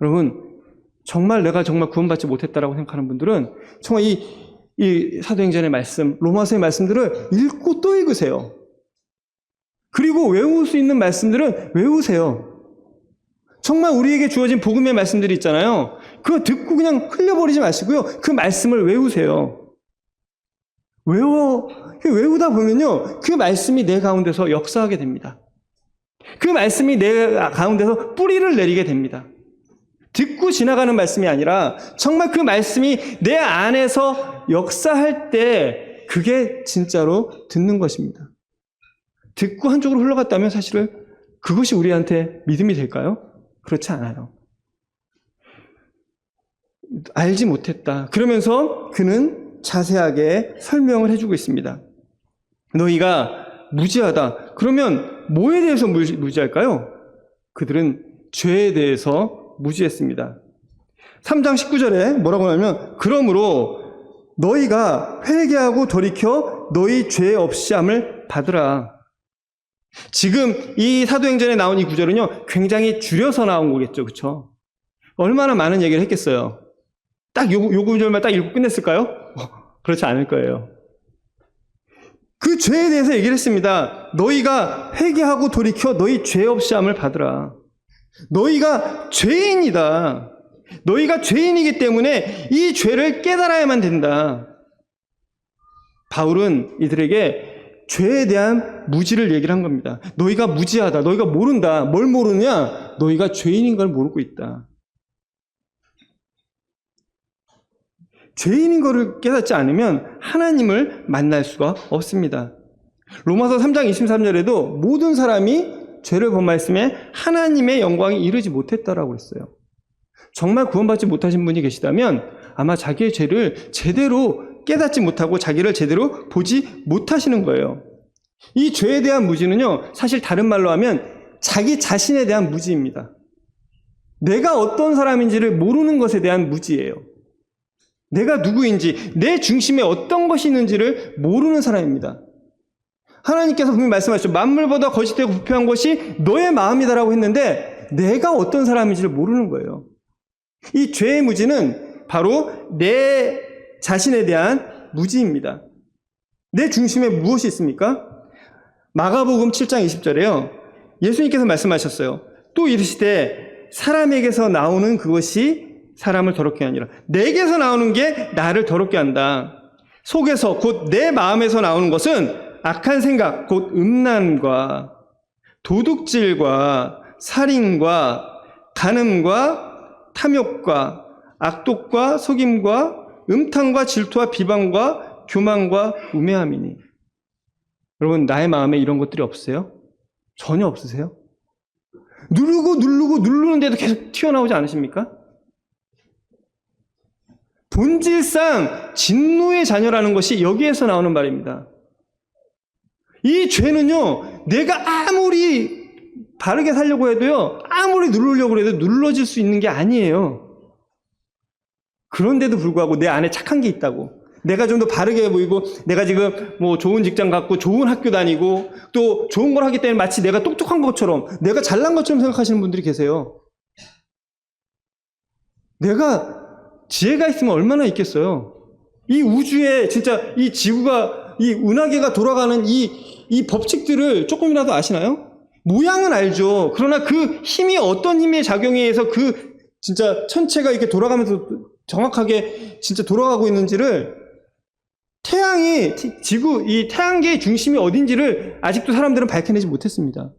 여러분, 정말 내가 정말 구원받지 못했다라고 생각하는 분들은 정말 이 사도행전의 말씀, 로마서의 말씀들을 읽고 또 읽으세요. 그리고 외울 수 있는 말씀들은 외우세요. 정말 우리에게 주어진 복음의 말씀들이 있잖아요. 그거 듣고 그냥 흘려버리지 마시고요. 그 말씀을 외우세요. 외우다 보면요, 그 말씀이 내 가운데서 역사하게 됩니다. 그 말씀이 내 가운데서 뿌리를 내리게 됩니다. 듣고 지나가는 말씀이 아니라 정말 그 말씀이 내 안에서 역사할 때 그게 진짜로 듣는 것입니다. 듣고 한쪽으로 흘러갔다면 사실은 그것이 우리한테 믿음이 될까요? 그렇지 않아요. 알지 못했다. 그러면서 그는 자세하게 설명을 해주고 있습니다. 너희가 무지하다. 그러면 뭐에 대해서 무지할까요? 그들은 죄에 대해서 무지했습니다. 3장 19절에 뭐라고 하냐면, 그러므로 너희가 회개하고 돌이켜 너희 죄 없이 함을 받으라. 지금 이 사도행전에 나온 이 구절은요, 굉장히 줄여서 나온 거겠죠. 그렇죠? 얼마나 많은 얘기를 했겠어요. 딱 요 구절만 딱 읽고 끝냈을까요? 그렇지 않을 거예요. 그 죄에 대해서 얘기를 했습니다. 너희가 회개하고 돌이켜 너희 죄 없이 함을 받으라. 너희가 죄인이다. 너희가 죄인이기 때문에 이 죄를 깨달아야만 된다. 바울은 이들에게 죄에 대한 무지를 얘기를 한 겁니다. 너희가 무지하다. 너희가 모른다. 뭘 모르냐? 너희가 죄인인 걸 모르고 있다. 죄인인 것을 깨닫지 않으면 하나님을 만날 수가 없습니다. 로마서 3장 23절에도 모든 사람이 죄를 범하였음에 하나님의 영광에 이르지 못했다라고 했어요. 정말 구원받지 못하신 분이 계시다면 아마 자기의 죄를 제대로 깨닫지 못하고 자기를 제대로 보지 못하시는 거예요. 이 죄에 대한 무지는요, 사실 다른 말로 하면 자기 자신에 대한 무지입니다. 내가 어떤 사람인지를 모르는 것에 대한 무지예요. 내가 누구인지, 내 중심에 어떤 것이 있는지를 모르는 사람입니다. 하나님께서 분명히 말씀하셨죠. 만물보다 거짓되고 부패한 것이 너의 마음이다라고 했는데 내가 어떤 사람인지를 모르는 거예요. 이 죄의 무지는 바로 내 자신에 대한 무지입니다. 내 중심에 무엇이 있습니까? 마가복음 7장 20절에요. 예수님께서 말씀하셨어요. 또 이르시되 사람에게서 나오는 그것이 사람을 더럽게 하니라. 내게서 나오는 게 나를 더럽게 한다. 속에서 곧 내 마음에서 나오는 것은 악한 생각, 곧 음란과 도둑질과 살인과 간음과 탐욕과 악독과 속임과 음탕과 질투와 비방과 교만과 우매함이니. 여러분, 나의 마음에 이런 것들이 없으세요? 전혀 없으세요? 누르는데도 계속 튀어나오지 않으십니까? 본질상 진노의 자녀라는 것이 여기에서 나오는 말입니다. 이 죄는요, 내가 아무리 바르게 살려고 해도요, 아무리 누르려고 해도 눌러질 수 있는 게 아니에요. 그런데도 불구하고 내 안에 착한 게 있다고. 내가 좀 더 바르게 보이고, 내가 지금 뭐 좋은 직장 갖고 좋은 학교 다니고, 또 좋은 걸 하기 때문에 마치 내가 똑똑한 것처럼, 내가 잘난 것처럼 생각하시는 분들이 계세요. 내가 지혜가 있으면 얼마나 있겠어요. 이 우주에 진짜 이 지구가, 이 은하계가 돌아가는 이 법칙들을 조금이라도 아시나요? 모양은 알죠. 그러나 그 힘이 어떤 힘의 작용에 의해서 그 진짜 천체가 이렇게 돌아가면서 정확하게 진짜 돌아가고 있는지를, 태양이, 이 태양계의 중심이 어딘지를 아직도 사람들은 밝혀내지 못했습니다.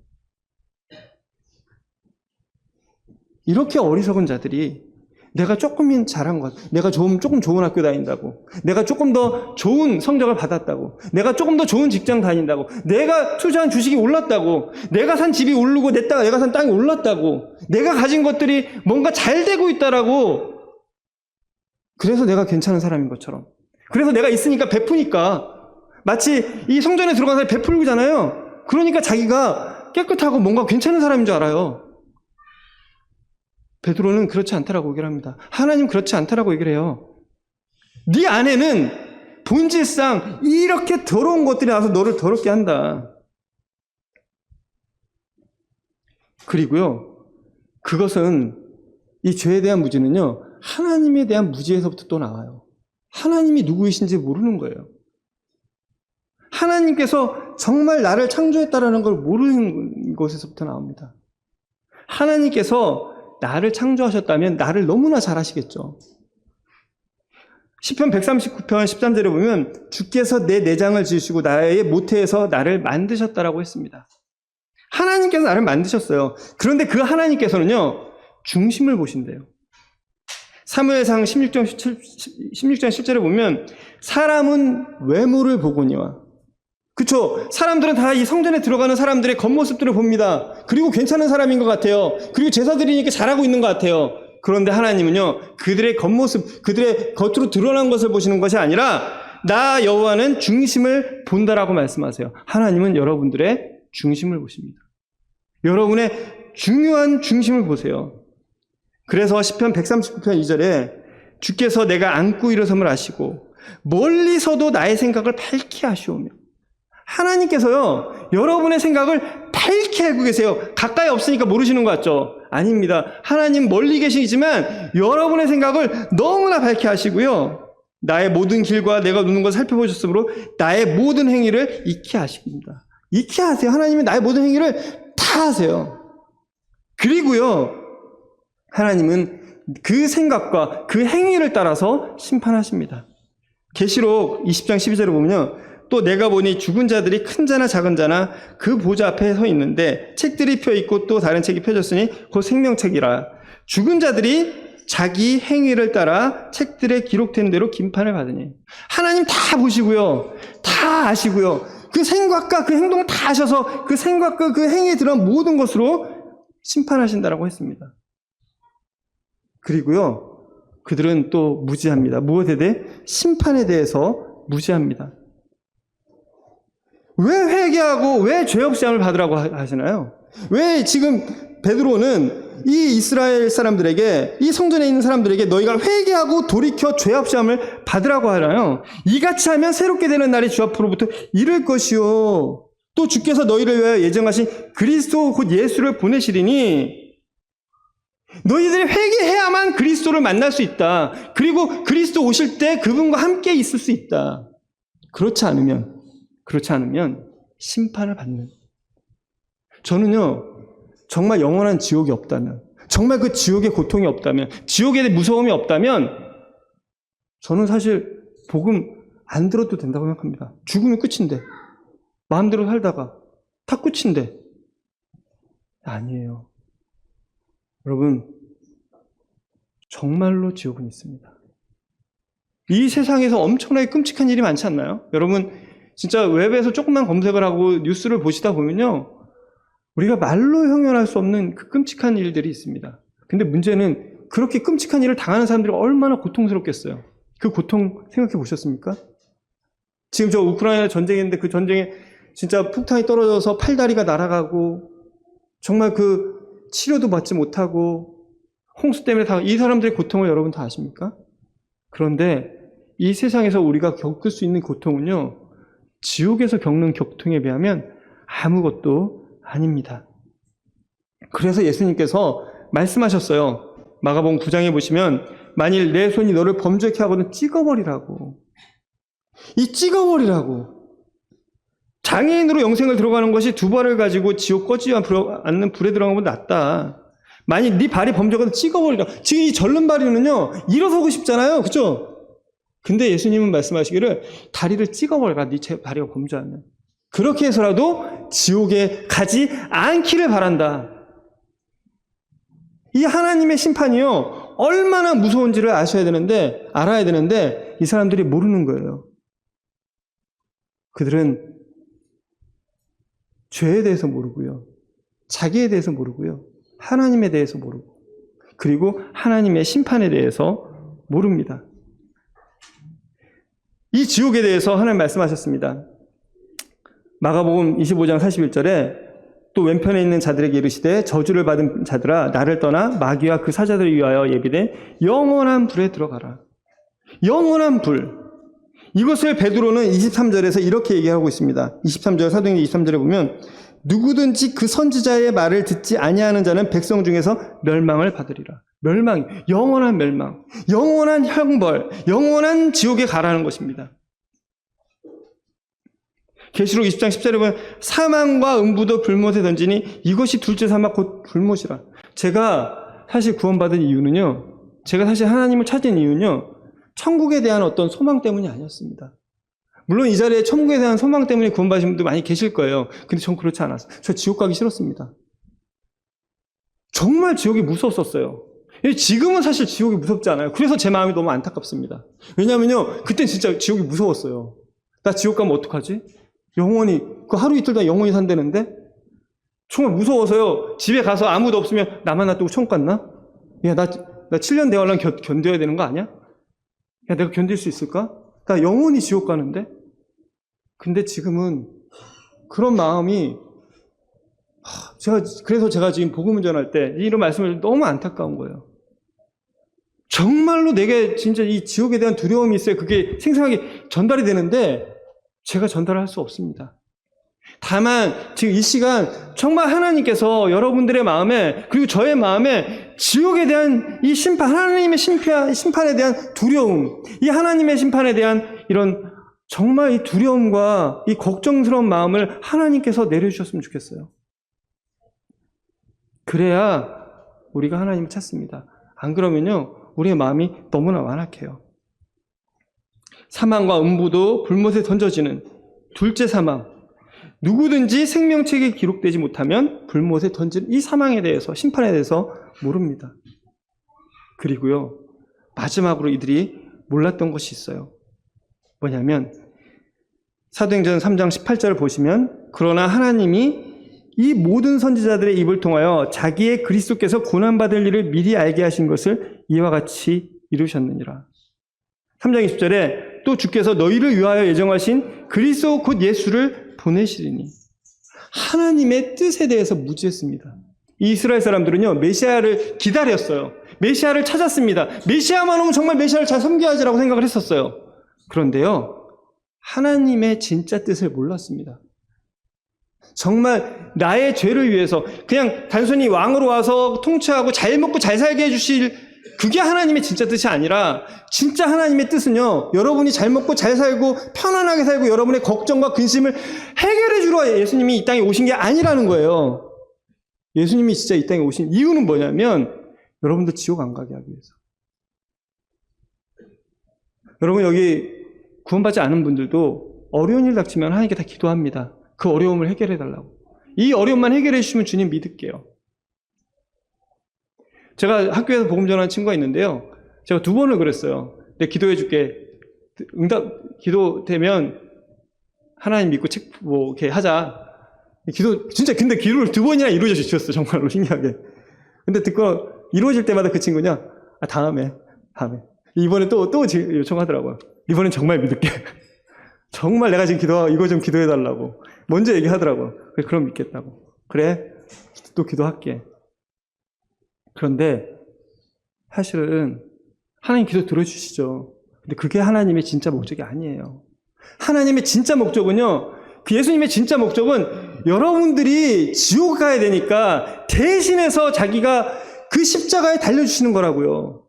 이렇게 어리석은 자들이 내가 조금 잘한 것, 내가 조금 좋은 학교 다닌다고, 내가 조금 더 좋은 성적을 받았다고, 내가 조금 더 좋은 직장 다닌다고, 내가 투자한 주식이 올랐다고, 내가 산 집이 오르고 내가 산 땅이 올랐다고, 내가 가진 것들이 뭔가 잘 되고 있다라고, 그래서 내가 괜찮은 사람인 것처럼, 그래서 내가 있으니까 베푸니까, 마치 이 성전에 들어가서 베풀잖아요. 그러니까 자기가 깨끗하고 뭔가 괜찮은 사람인 줄 알아요. 베드로는 그렇지 않다라고 얘기를 합니다. 하나님 그렇지 않다라고 얘기를 해요. 네 안에는 본질상 이렇게 더러운 것들이 나와서 너를 더럽게 한다. 그리고요, 그것은, 이 죄에 대한 무지는요, 하나님에 대한 무지에서부터 또 나와요. 하나님이 누구이신지 모르는 거예요. 하나님께서 정말 나를 창조했다라는 걸 모르는 것에서부터 나옵니다. 하나님께서 나를 창조하셨다면 나를 너무나 잘 아시겠죠. 시편 139편 13절에 보면 주께서 내 내장을 지으시고 나의 모태에서 나를 만드셨다라고 했습니다. 하나님께서 나를 만드셨어요. 그런데 그 하나님께서는요, 중심을 보신대요. 사무엘상 16장 10절에 보면 사람은 외모를 보거니와, 그쵸? 사람들은 다 이 성전에 들어가는 사람들의 겉모습들을 봅니다. 그리고 괜찮은 사람인 것 같아요. 그리고 제사 드리니까 잘하고 있는 것 같아요. 그런데 하나님은요, 그들의 겉모습, 그들의 겉으로 드러난 것을 보시는 것이 아니라 나 여호와는 중심을 본다라고 말씀하세요. 하나님은 여러분들의 중심을 보십니다. 여러분의 중요한 중심을 보세요. 그래서 시편 139편 2절에 주께서 내가 앉고 일어섬을 아시고 멀리서도 나의 생각을 밝히 하시오며, 하나님께서요, 여러분의 생각을 밝히 알고 계세요. 가까이 없으니까 모르시는 것 같죠? 아닙니다. 하나님 멀리 계시지만 여러분의 생각을 너무나 밝히 하시고요, 나의 모든 길과 내가 누는 것을 살펴보셨으므로 나의 모든 행위를 익히 아십니다. 익히 하세요. 하나님은 나의 모든 행위를 다 하세요. 그리고요, 하나님은 그 생각과 그 행위를 따라서 심판하십니다. 계시록 20장 12절을 보면요, 또 내가 보니 죽은 자들이 큰 자나 작은 자나 그 보좌 앞에 서 있는데 책들이 펴 있고 또 다른 책이 펴졌으니 곧 생명책이라. 죽은 자들이 자기 행위를 따라 책들에 기록된 대로 심판을 받으니. 하나님 다 보시고요, 다 아시고요, 그 생각과 그 행동을 다 아셔서 그 생각과 그 행위에 들어간 모든 것으로 심판하신다라고 했습니다. 그리고요, 그들은 또 무지합니다. 무엇에 대해? 심판에 대해서 무지합니다. 왜 회개하고 왜 죄 없이 함을 받으라고 하시나요? 왜 지금 베드로는 이 이스라엘 사람들에게, 이 성전에 있는 사람들에게 너희가 회개하고 돌이켜 죄 없이 함을 받으라고 하나요? 이같이 하면 새롭게 되는 날이 주 앞으로부터 이를 것이요, 또 주께서 너희를 위하여 예정하신 그리스도 곧 예수를 보내시리니, 너희들이 회개해야만 그리스도를 만날 수 있다. 그리고 그리스도 오실 때 그분과 함께 있을 수 있다. 그렇지 않으면 심판을 받는. 저는요, 정말 영원한 지옥이 없다면, 정말 그 지옥의 고통이 없다면, 지옥의 무서움이 없다면, 저는 사실 복음 안 들어도 된다고 생각합니다. 죽으면 끝인데, 마음대로 살다가 다 끝인데. 아니에요. 여러분, 정말로 지옥은 있습니다. 이 세상에서 엄청나게 끔찍한 일이 많지 않나요? 여러분 진짜 웹에서 조금만 검색을 하고 뉴스를 보시다 보면요, 우리가 말로 형용할 수 없는 그 끔찍한 일들이 있습니다. 근데 문제는 그렇게 끔찍한 일을 당하는 사람들이 얼마나 고통스럽겠어요. 그 고통 생각해 보셨습니까? 지금 저 우크라이나 전쟁인데 그 전쟁에 진짜 폭탄이 떨어져서 팔다리가 날아가고 정말 그 치료도 받지 못하고 홍수 때문에 이 사람들의 고통을 여러분 다 아십니까? 그런데 이 세상에서 우리가 겪을 수 있는 고통은요, 지옥에서 겪는 고통에 비하면 아무것도 아닙니다. 그래서 예수님께서 말씀하셨어요. 마가복음 9장에 보시면 만일 내 손이 너를 범죄케 하거든 찍어버리라고. 이 찍어버리라고. 장애인으로 영생을 들어가는 것이 두 발을 가지고 지옥 꺼지지 않는 불에 들어가는 것보다 낫다. 만일 네 발이 범죄거든 찍어버리라. 지금 이 절른 발이는요, 일어서고 싶잖아요. 그죠? 근데 예수님은 말씀하시기를 다리를 찍어버려라. 네 다리가 범죄하면. 그렇게 해서라도 지옥에 가지 않기를 바란다. 이 하나님의 심판이요, 얼마나 무서운지를 알아야 되는데 이 사람들이 모르는 거예요. 그들은 죄에 대해서 모르고요, 자기에 대해서 모르고요, 하나님에 대해서 모르고, 그리고 하나님의 심판에 대해서 모릅니다. 이 지옥에 대해서 하나님 말씀하셨습니다. 마가복음 25장 41절에 또 왼편에 있는 자들에게 이르시되 저주를 받은 자들아 나를 떠나 마귀와 그 사자들을 위하여 예비된 영원한 불에 들어가라. 영원한 불. 이것을 베드로는 23절에서 이렇게 얘기하고 있습니다. 23절, 사도행전 23절에 보면 누구든지 그 선지자의 말을 듣지 아니하는 자는 백성 중에서 멸망을 받으리라. 멸망, 영원한 멸망, 영원한 형벌, 영원한 지옥에 가라는 것입니다. 계시록 20장 10절에 보면 사망과 음부도 불못에 던지니 이것이 둘째 사망 곧 불못이라. 제가 사실 구원받은 이유는요, 제가 사실 하나님을 찾은 이유는요, 천국에 대한 어떤 소망 때문이 아니었습니다. 물론 이 자리에 천국에 대한 소망 때문에 구원받으신 분들 많이 계실 거예요. 근데 전 그렇지 않았어요. 저 지옥 가기 싫었습니다. 정말 지옥이 무서웠었어요. 지금은 사실 지옥이 무섭지 않아요. 그래서 제 마음이 너무 안타깝습니다. 왜냐면요, 그땐 진짜 지옥이 무서웠어요. 나 지옥 가면 어떡하지? 영원히, 그 하루 이틀 다 영원히 산다는데? 정말 무서워서요, 집에 가서 아무도 없으면 나만 놔두고 천국 갔나? 야, 나 7년 대환란 견뎌야 되는 거 아니야? 야, 내가 견딜 수 있을까? 나 영원히 지옥 가는데? 근데 지금은 그런 마음이, 그래서 제가 지금 복음을 전할 때 이런 말씀을 너무 안타까운 거예요. 정말로 내게 진짜 이 지옥에 대한 두려움이 있어요. 그게 생생하게 전달이 되는데 제가 전달할 수 없습니다. 다만 지금 이 시간 정말 하나님께서 여러분들의 마음에, 그리고 저의 마음에 지옥에 대한 이 심판, 하나님의 심판에 대한 두려움, 이 하나님의 심판에 대한 이런 정말 이 두려움과 이 걱정스러운 마음을 하나님께서 내려주셨으면 좋겠어요. 그래야 우리가 하나님을 찾습니다. 안 그러면요, 우리의 마음이 너무나 완악해요. 사망과 음부도 불못에 던져지는 둘째 사망. 누구든지 생명책에 기록되지 못하면 불못에 던지는 이 사망에 대해서, 심판에 대해서 모릅니다. 그리고요, 마지막으로 이들이 몰랐던 것이 있어요. 뭐냐면 사도행전 3장 18절을 보시면 그러나 하나님이 이 모든 선지자들의 입을 통하여 자기의 그리스도께서 고난받을 일을 미리 알게 하신 것을 이와 같이 이루셨느니라. 3장 20절에 또 주께서 너희를 위하여 예정하신 그리스도 곧 예수를 보내시리니. 하나님의 뜻에 대해서 무지했습니다. 이 이스라엘 사람들은요, 메시아를 기다렸어요. 메시아를 찾았습니다. 메시아만 오면 정말 메시아를 잘 섬겨야지라고 생각을 했었어요. 그런데요, 하나님의 진짜 뜻을 몰랐습니다. 정말 나의 죄를 위해서 그냥 단순히 왕으로 와서 통치하고 잘 먹고 잘 살게 해주실, 그게 하나님의 진짜 뜻이 아니라, 진짜 하나님의 뜻은요, 여러분이 잘 먹고 잘 살고 편안하게 살고 여러분의 걱정과 근심을 해결해 주러 예수님이 이 땅에 오신 게 아니라는 거예요. 예수님이 진짜 이 땅에 오신 이유는 뭐냐면 여러분들 지옥 안 가게 하기 위해서. 여러분 여기 구원받지 않은 분들도 어려운 일 닥치면 하나님께 다 기도합니다. 그 어려움을 해결해 달라고. 이 어려움만 해결해 주시면 주님 믿을게요. 제가 학교에서 복음 전하는 친구가 있는데요, 제가 2번을 그랬어요. 내가 기도해 줄게. 기도되면 하나님 믿고 이렇게 하자. 근데 기도를 2번이나 이루어져 주셨어. 정말로 신기하게. 근데 듣고 이루어질 때마다 그 친구냐, 다음에. 이번에 또 요청하더라고요. 이번엔 정말 믿을게. 정말 내가 지금 이거 좀 기도해달라고. 먼저 얘기하더라고요. 그래, 그럼 믿겠다고. 그래, 또 기도할게. 그런데 사실은 하나님 기도 들어주시죠. 근데 그게 하나님의 진짜 목적이 아니에요. 하나님의 진짜 목적은요, 그 예수님의 진짜 목적은 여러분들이 지옥 가야 되니까 대신해서 자기가 그 십자가에 달려주시는 거라고요.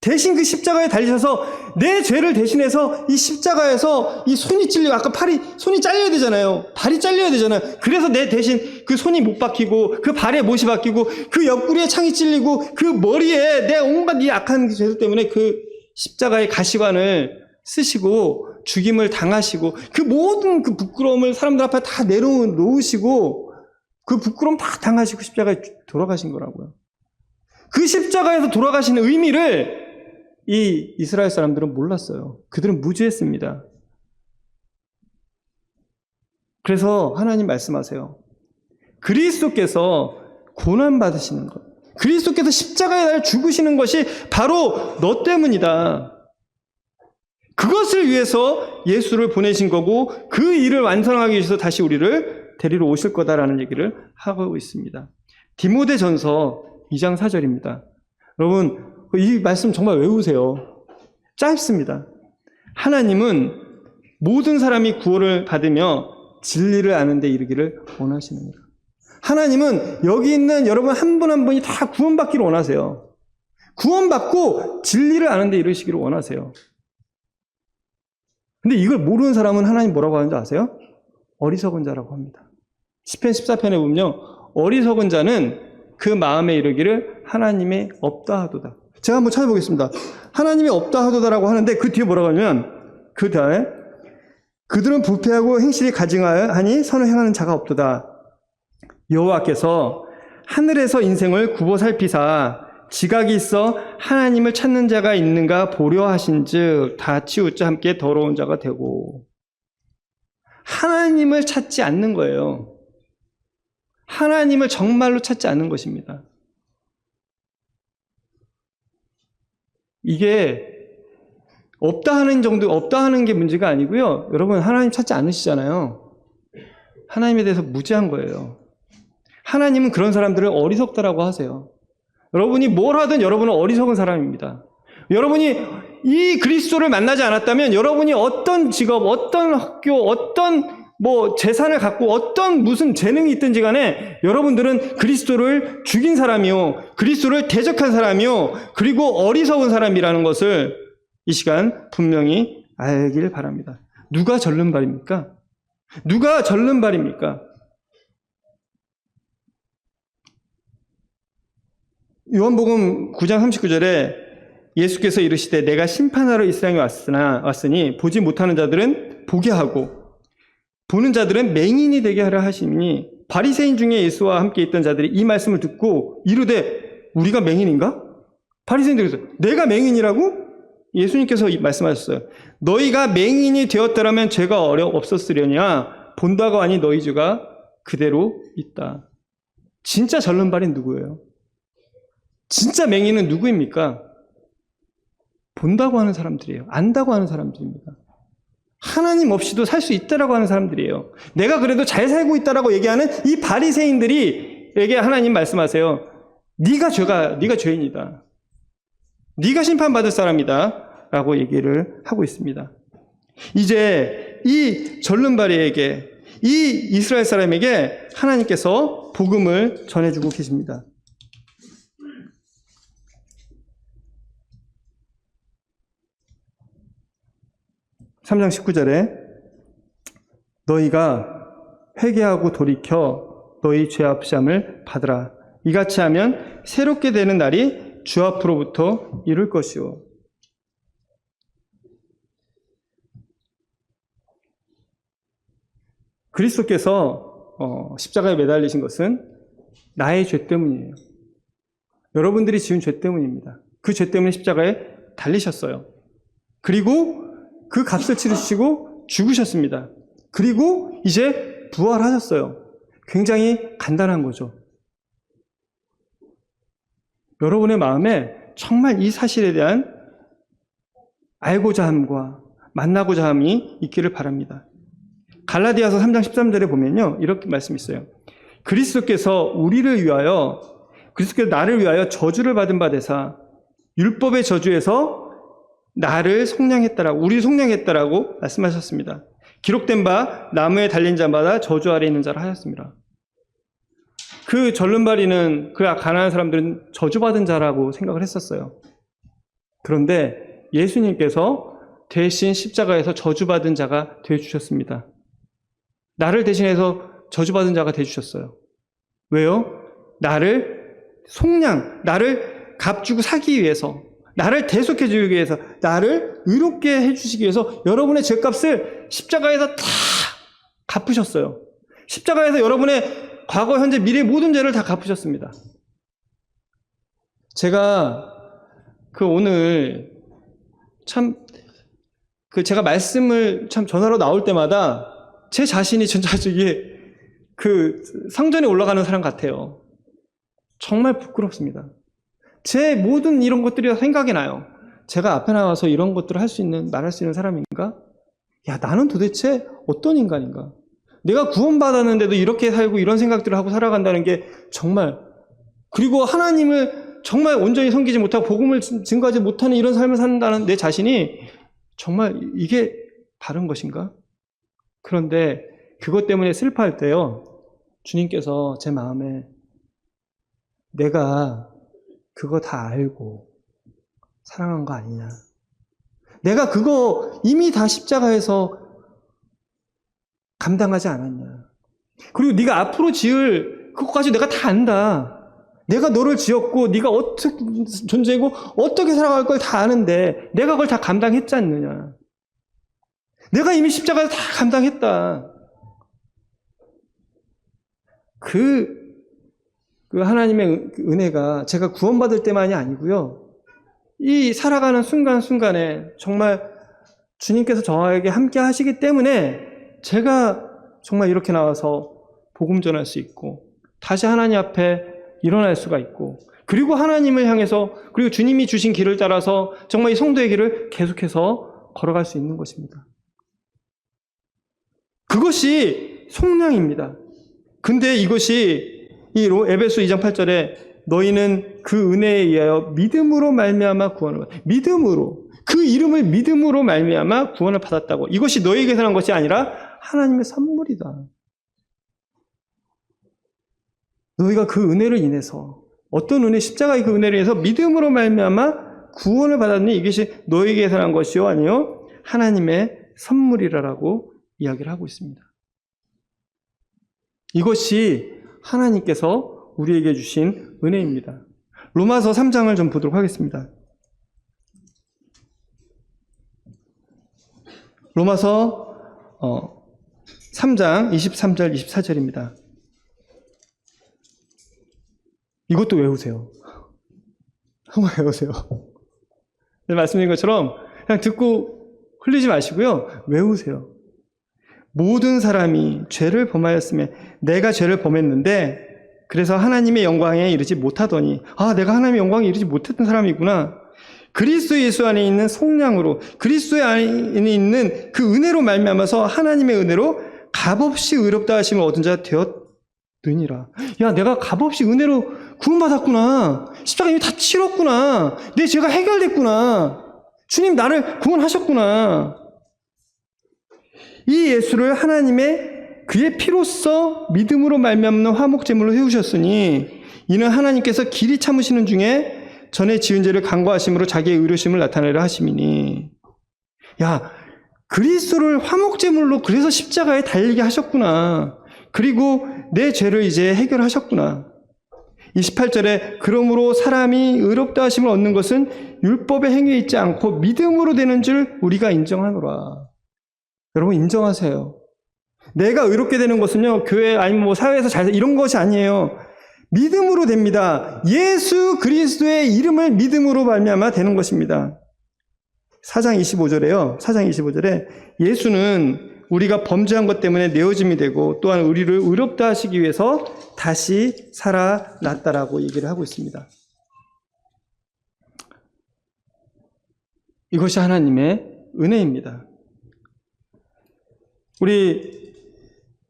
대신 그 십자가에 달리셔서 내 죄를 대신해서 이 십자가에서 이 손이 찔리고, 아까 손이 잘려야 되잖아요. 발이 잘려야 되잖아요. 그래서 내 대신 그 손이 못 박히고, 그 발에 못이 박히고, 그 옆구리에 창이 찔리고, 그 머리에 내 온갖 이 악한 죄들 때문에 그 십자가의 가시관을 쓰시고 죽임을 당하시고, 그 모든 그 부끄러움을 사람들 앞에 다 내려놓으시고, 그 부끄러움 다 당하시고 십자가에 돌아가신 거라고요. 그 십자가에서 돌아가시는 의미를 이 이스라엘 사람들은 몰랐어요. 그들은 무지했습니다. 그래서 하나님 말씀하세요. 그리스도께서 고난받으시는 것, 그리스도께서 십자가에 달려 죽으시는 것이 바로 너 때문이다. 그것을 위해서 예수를 보내신 거고, 그 일을 완성하기 위해서 다시 우리를 데리러 오실 거다라는 얘기를 하고 있습니다. 디모데전서 2장 4절입니다. 여러분, 이 말씀 정말 외우세요. 짧습니다. 하나님은 모든 사람이 구원을 받으며 진리를 아는 데 이르기를 원하시느니라. 하나님은 여기 있는 여러분 한 분 한 분이 다 구원받기를 원하세요. 구원받고 진리를 아는 데 이르시기를 원하세요. 근데 이걸 모르는 사람은 하나님 뭐라고 하는지 아세요? 어리석은 자라고 합니다. 시편 14편에 보면요, 어리석은 자는 그 마음에 이르기를 하나님의 없다 하도다. 제가 한번 찾아보겠습니다. 하나님이 없다 하도다라고 하는데 그 뒤에 뭐라고 하냐면, 그 다음에 그들은 부패하고 행실이 가증하니 선을 행하는 자가 없도다. 여호와께서 하늘에서 인생을 굽어 살피사 지각이 있어 하나님을 찾는 자가 있는가 보려 하신즉 다 치우자 함께 더러운 자가 되고. 하나님을 찾지 않는 거예요. 하나님을 정말로 찾지 않는 것입니다. 이게 없다 하는 게 문제가 아니고요. 여러분, 하나님 찾지 않으시잖아요. 하나님에 대해서 무지한 거예요. 하나님은 그런 사람들을 어리석다라고 하세요. 여러분이 뭘 하든 여러분은 어리석은 사람입니다. 여러분이 이 그리스도를 만나지 않았다면 여러분이 어떤 직업, 어떤 학교, 어떤 재산을 갖고 어떤 무슨 재능이 있든지 간에 여러분들은 그리스도를 죽인 사람이요, 그리스도를 대적한 사람이요, 그리고 어리석은 사람이라는 것을 이 시간 분명히 알길 바랍니다. 누가 절름발입니까? 누가 절름발입니까? 요한복음 9장 39절에 예수께서 이르시되 내가 심판하러 이 세상에 왔으니 보지 못하는 자들은 보게 하고 보는 자들은 맹인이 되게 하려 하시니, 바리새인 중에 예수와 함께 있던 자들이 이 말씀을 듣고 이르되 우리가 맹인인가? 바리새인들이 그래서 내가 맹인이라고? 예수님께서 말씀하셨어요. 너희가 맹인이 되었더라면 죄가 없었으려냐? 본다고 하니 너희 죄가 그대로 있다. 진짜 절름발인 누구예요? 진짜 맹인은 누구입니까? 본다고 하는 사람들이에요. 안다고 하는 사람들입니다. 하나님 없이도 살 수 있다라고 하는 사람들이에요. 내가 그래도 잘 살고 있다라고 얘기하는 이 바리새인들이에게 하나님 말씀하세요. 네가 죄인이다. 네가 심판받을 사람이다 라고 얘기를 하고 있습니다. 이제 이 절름발이에게, 이 이스라엘 사람에게 하나님께서 복음을 전해주고 계십니다. 3장 19절에 너희가 회개하고 돌이켜 너희 죄 합시함을 받으라. 이같이 하면 새롭게 되는 날이 주 앞으로부터 이룰 것이요. 그리스도께서 십자가에 매달리신 것은 나의 죄 때문이에요. 여러분들이 지은 죄 때문입니다. 그 죄 때문에 십자가에 달리셨어요. 그리고 그 값을 치르시고 죽으셨습니다. 그리고 이제 부활하셨어요. 굉장히 간단한 거죠. 여러분의 마음에 정말 이 사실에 대한 알고자 함과 만나고자 함이 있기를 바랍니다. 갈라디아서 3장 13절에 보면요, 이렇게 말씀이 있어요. 그리스도께서 나를 위하여 저주를 받은 바 되사 율법의 저주에서 나를 우리를 속량했다라고 말씀하셨습니다. 기록된 바 나무에 달린 자마다 저주 아래 있는 자라 하였습니다. 그 절름발이는 그 가난한 사람들은 저주받은 자라고 생각을 했었어요. 그런데 예수님께서 대신 십자가에서 저주받은 자가 되어주셨습니다. 나를 대신해서 저주받은 자가 되어주셨어요. 왜요? 나를 값주고 사기 위해서, 나를 대속해 주기 위해서, 나를 의롭게 해주시기 위해서 여러분의 죄값을 십자가에서 다 갚으셨어요. 십자가에서 여러분의 과거, 현재, 미래 모든 죄를 다 갚으셨습니다. 제가 오늘 제가 말씀을 전하러 나올 때마다 제 자신이 진짜 성전에 올라가는 사람 같아요. 정말 부끄럽습니다. 제 모든 이런 것들이 생각이 나요. 제가 앞에 나와서 이런 것들을 말할 수 있는 사람인가? 야, 나는 도대체 어떤 인간인가? 내가 구원받았는데도 이렇게 살고 이런 생각들을 하고 살아간다는 게 정말, 그리고 하나님을 정말 온전히 섬기지 못하고 복음을 증거하지 못하는 이런 삶을 산다는 내 자신이 정말 이게 바른 것인가? 그런데 그것 때문에 슬퍼할 때요, 주님께서 제 마음에 내가 그거 다 알고 사랑한 거 아니냐? 내가 그거 이미 다 십자가에서 감당하지 않았냐? 그리고 네가 앞으로 지을 그것까지 내가 다 안다. 내가 너를 지었고 네가 어떻게 존재고 어떻게 살아갈 걸 다 아는데 내가 그걸 다 감당했지 않느냐? 내가 이미 십자가에서 다 감당했다. 그 하나님의 은혜가 제가 구원받을 때만이 아니고요, 이 살아가는 순간순간에 정말 주님께서 저에게 함께 하시기 때문에 제가 정말 이렇게 나와서 복음 전할 수 있고 다시 하나님 앞에 일어날 수가 있고, 그리고 하나님을 향해서, 그리고 주님이 주신 길을 따라서 정말 이 성도의 길을 계속해서 걸어갈 수 있는 것입니다. 그것이 속량입니다. 근데 이것이 이 에베소 2장 8절에 너희는 그 은혜에 의하여 믿음으로 말미암아 구원을 믿음으로, 그 이름을 믿음으로 말미암아 구원을 받았다고. 이것이 너희에게서 난 것이 아니라 하나님의 선물이다. 너희가 그 은혜를 인해서, 어떤 은혜, 십자가의 그 은혜를 인해서 믿음으로 말미암아 구원을 받았니? 이것이 너희에게서 난 것이요 아니요 하나님의 선물이라고 이야기를 하고 있습니다. 이것이 하나님께서 우리에게 주신 은혜입니다. 로마서 3장을 좀 보도록 하겠습니다. 로마서 3장 23절 24절입니다. 이것도 외우세요. 한번 외우세요. 말씀드린 것처럼 그냥 듣고 흘리지 마시고요, 외우세요. 모든 사람이 죄를 범하였으며 내가 죄를 범했는데 그래서 하나님의 영광에 이르지 못하더니, 내가 하나님의 영광에 이르지 못했던 사람이구나. 그리스도 예수 안에 있는 속량으로, 그리스도 안에 있는 그 은혜로 말미암아서 하나님의 은혜로 값없이 의롭다 하심을 얻은 자 되었느니라. 야, 내가 값없이 은혜로 구원받았구나. 십자가 이미 다 치렀구나. 내 죄가 해결됐구나. 주님 나를 구원하셨구나. 이 예수를 하나님의 그의 피로써 믿음으로 말미암는 화목제물로 세우셨으니 이는 하나님께서 길이 참으시는 중에 전에 지은 죄를 간과하심으로 자기의 의로심을 나타내려 하심이니. 야, 그리스도를 화목제물로 그래서 십자가에 달리게 하셨구나. 그리고 내 죄를 이제 해결하셨구나. 28절에 그러므로 사람이 의롭다 하심을 얻는 것은 율법의 행위에 있지 않고 믿음으로 되는 줄 우리가 인정하노라. 여러분 인정하세요. 내가 의롭게 되는 것은요, 교회 아니면 뭐 사회에서 잘 이런 것이 아니에요. 믿음으로 됩니다. 예수 그리스도의 이름을 믿음으로 말미암아 되는 것입니다. 4장 25절에요. 4장 25절에 예수는 우리가 범죄한 것 때문에 내어짐이 되고 또한 우리를 의롭다 하시기 위해서 다시 살아났다라고 얘기를 하고 있습니다. 이것이 하나님의 은혜입니다. 우리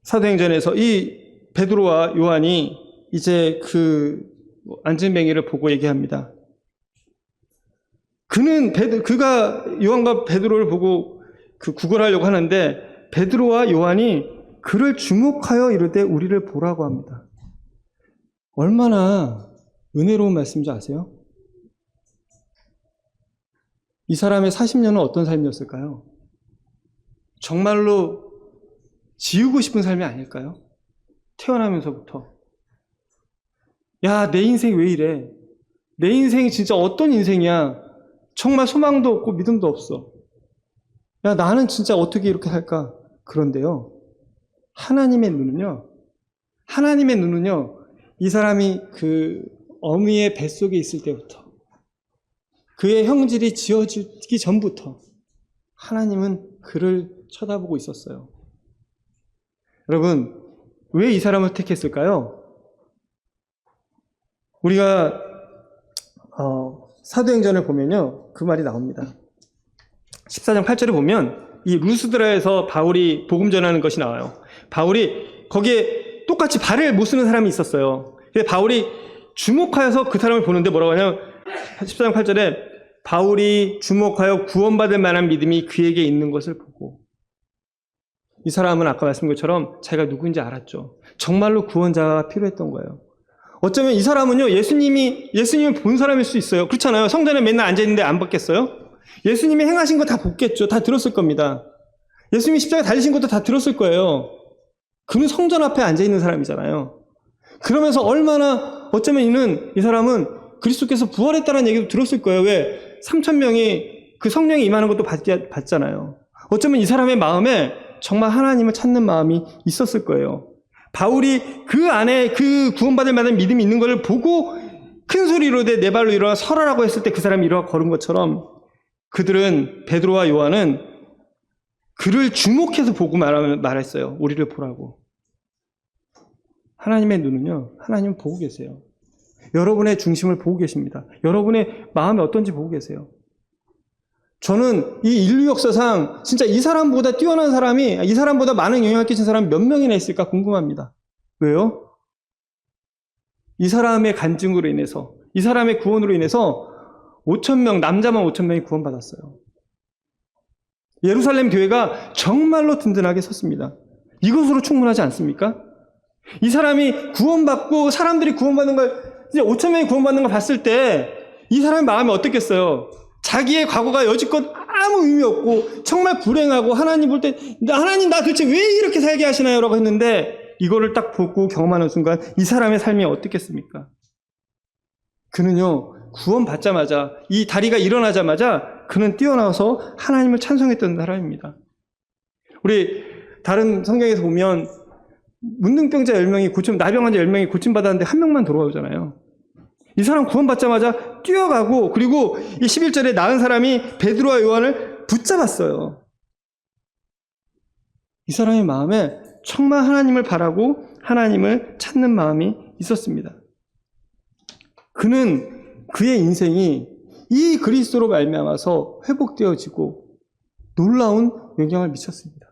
사도행전에서 이 베드로와 요한이 이제 그 안진뱅이를 보고 얘기합니다. 그가 요한과 베드로를 보고 그 구걸하려고 하는데 베드로와 요한이 그를 주목하여 이르되 우리를 보라고 합니다. 얼마나 은혜로운 말씀인지 아세요? 이 사람의 40년은 어떤 삶이었을까요? 정말로 지우고 싶은 삶이 아닐까요? 태어나면서부터. 야, 내 인생 왜 이래? 내 인생이 진짜 어떤 인생이야? 정말 소망도 없고 믿음도 없어. 야, 나는 진짜 어떻게 이렇게 살까? 그런데요, 하나님의 눈은요, 이 사람이 그 어미의 뱃속에 있을 때부터, 그의 형질이 지어지기 전부터 하나님은 그를 쳐다보고 있었어요. 여러분, 왜 이 사람을 택했을까요? 우리가 사도행전을 보면요, 그 말이 나옵니다. 14장 8절에 보면 이 루스드라에서 바울이 복음 전하는 것이 나와요. 바울이 거기에 똑같이 발을 못 쓰는 사람이 있었어요. 근데 바울이 주목하여서 그 사람을 보는데 뭐라고 하냐면 14장 8절에 바울이 주목하여 구원받을 만한 믿음이 그에게 있는 것을 보고, 이 사람은 아까 말씀드린 것처럼 자기가 누구인지 알았죠. 정말로 구원자가 필요했던 거예요. 어쩌면 이 사람은요, 예수님을 본 사람일 수 있어요. 그렇잖아요. 성전에 맨날 앉아있는데 안 봤겠어요? 예수님이 행하신 거 다 봤겠죠. 다 들었을 겁니다. 예수님이 십자가에 달리신 것도 다 들었을 거예요. 그는 성전 앞에 앉아있는 사람이잖아요. 그러면서 얼마나, 어쩌면 이 사람은 그리스도께서 부활했다는 얘기도 들었을 거예요. 왜? 3,000명이 그 성령이 임하는 것도 봤잖아요. 어쩌면 이 사람의 마음에 정말 하나님을 찾는 마음이 있었을 거예요. 바울이 그 안에 그 구원받을 만한 믿음이 있는 것을 보고 큰 소리로 내 발로 일어나 설하라고 했을 때 그 사람이 일어나 걸은 것처럼, 그들은, 베드로와 요한은 그를 주목해서 보고 말했어요. 우리를 보라고. 하나님의 눈은요, 하나님은 보고 계세요. 여러분의 중심을 보고 계십니다. 여러분의 마음이 어떤지 보고 계세요. 저는 이 인류 역사상 진짜 이 사람보다 뛰어난 사람이, 이 사람보다 많은 영향을 끼친 사람이 몇 명이나 있을까 궁금합니다. 왜요? 이 사람의 간증으로 인해서, 이 사람의 구원으로 인해서 5,000명, 남자만 5,000명이 구원받았어요. 예루살렘 교회가 정말로 든든하게 섰습니다. 이것으로 충분하지 않습니까? 이 사람이 구원받고 사람들이 구원받는 걸, 이제 5,000명이 구원받는 걸 봤을 때 이 사람의 마음이 어떻겠어요? 자기의 과거가 여지껏 아무 의미 없고 정말 불행하고, 하나님 볼 때 하나님 나 도대체 왜 이렇게 살게 하시나요? 라고 했는데 이거를 딱 보고 경험하는 순간 이 사람의 삶이 어떻겠습니까? 그는요, 구원받자마자, 이 다리가 일어나자마자 그는 뛰어나와서 하나님을 찬송했던 사람입니다. 우리 다른 성경에서 보면 문둥병자 10명이 나병 환자 10명이 고침받았는데 한 명만 돌아오잖아요. 이 사람 구원받자마자 뛰어가고, 그리고 이 11절에 나은 사람이 베드로와 요한을 붙잡았어요. 이 사람의 마음에 정말 하나님을 바라고 하나님을 찾는 마음이 있었습니다. 그는 그의 인생이 이 그리스도로 말미암아서 회복되어지고 놀라운 영향을 미쳤습니다.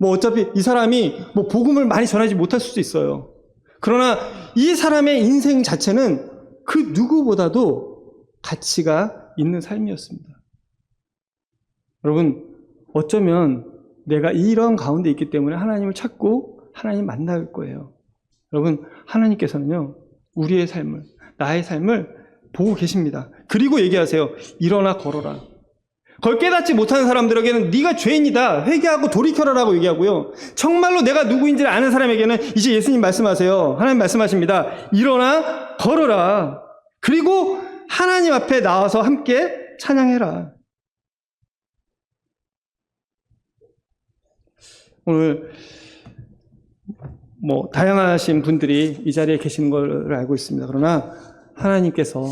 어차피 이 사람이 복음을 많이 전하지 못할 수도 있어요. 그러나 이 사람의 인생 자체는 그 누구보다도 가치가 있는 삶이었습니다. 여러분, 어쩌면 내가 이런 가운데 있기 때문에 하나님을 찾고 하나님 만날 거예요. 여러분, 하나님께서는요, 우리의 삶을, 나의 삶을 보고 계십니다. 그리고 얘기하세요. 일어나 걸어라. 그걸 깨닫지 못하는 사람들에게는 네가 죄인이다, 회개하고 돌이켜라라고 얘기하고요, 정말로 내가 누구인지를 아는 사람에게는 이제 예수님 말씀하세요. 하나님 말씀하십니다. 일어나 걸어라. 그리고 하나님 앞에 나와서 함께 찬양해라. 오늘 다양하신 분들이 이 자리에 계시는 걸 알고 있습니다. 그러나 하나님께서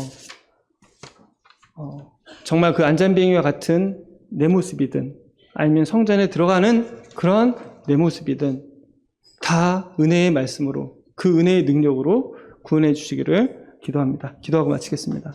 정말 그 안전뱅이와 같은 내 모습이든 아니면 성전에 들어가는 그런 내 모습이든 다 은혜의 말씀으로 그 은혜의 능력으로 구원해 주시기를 기도합니다. 기도하고 마치겠습니다.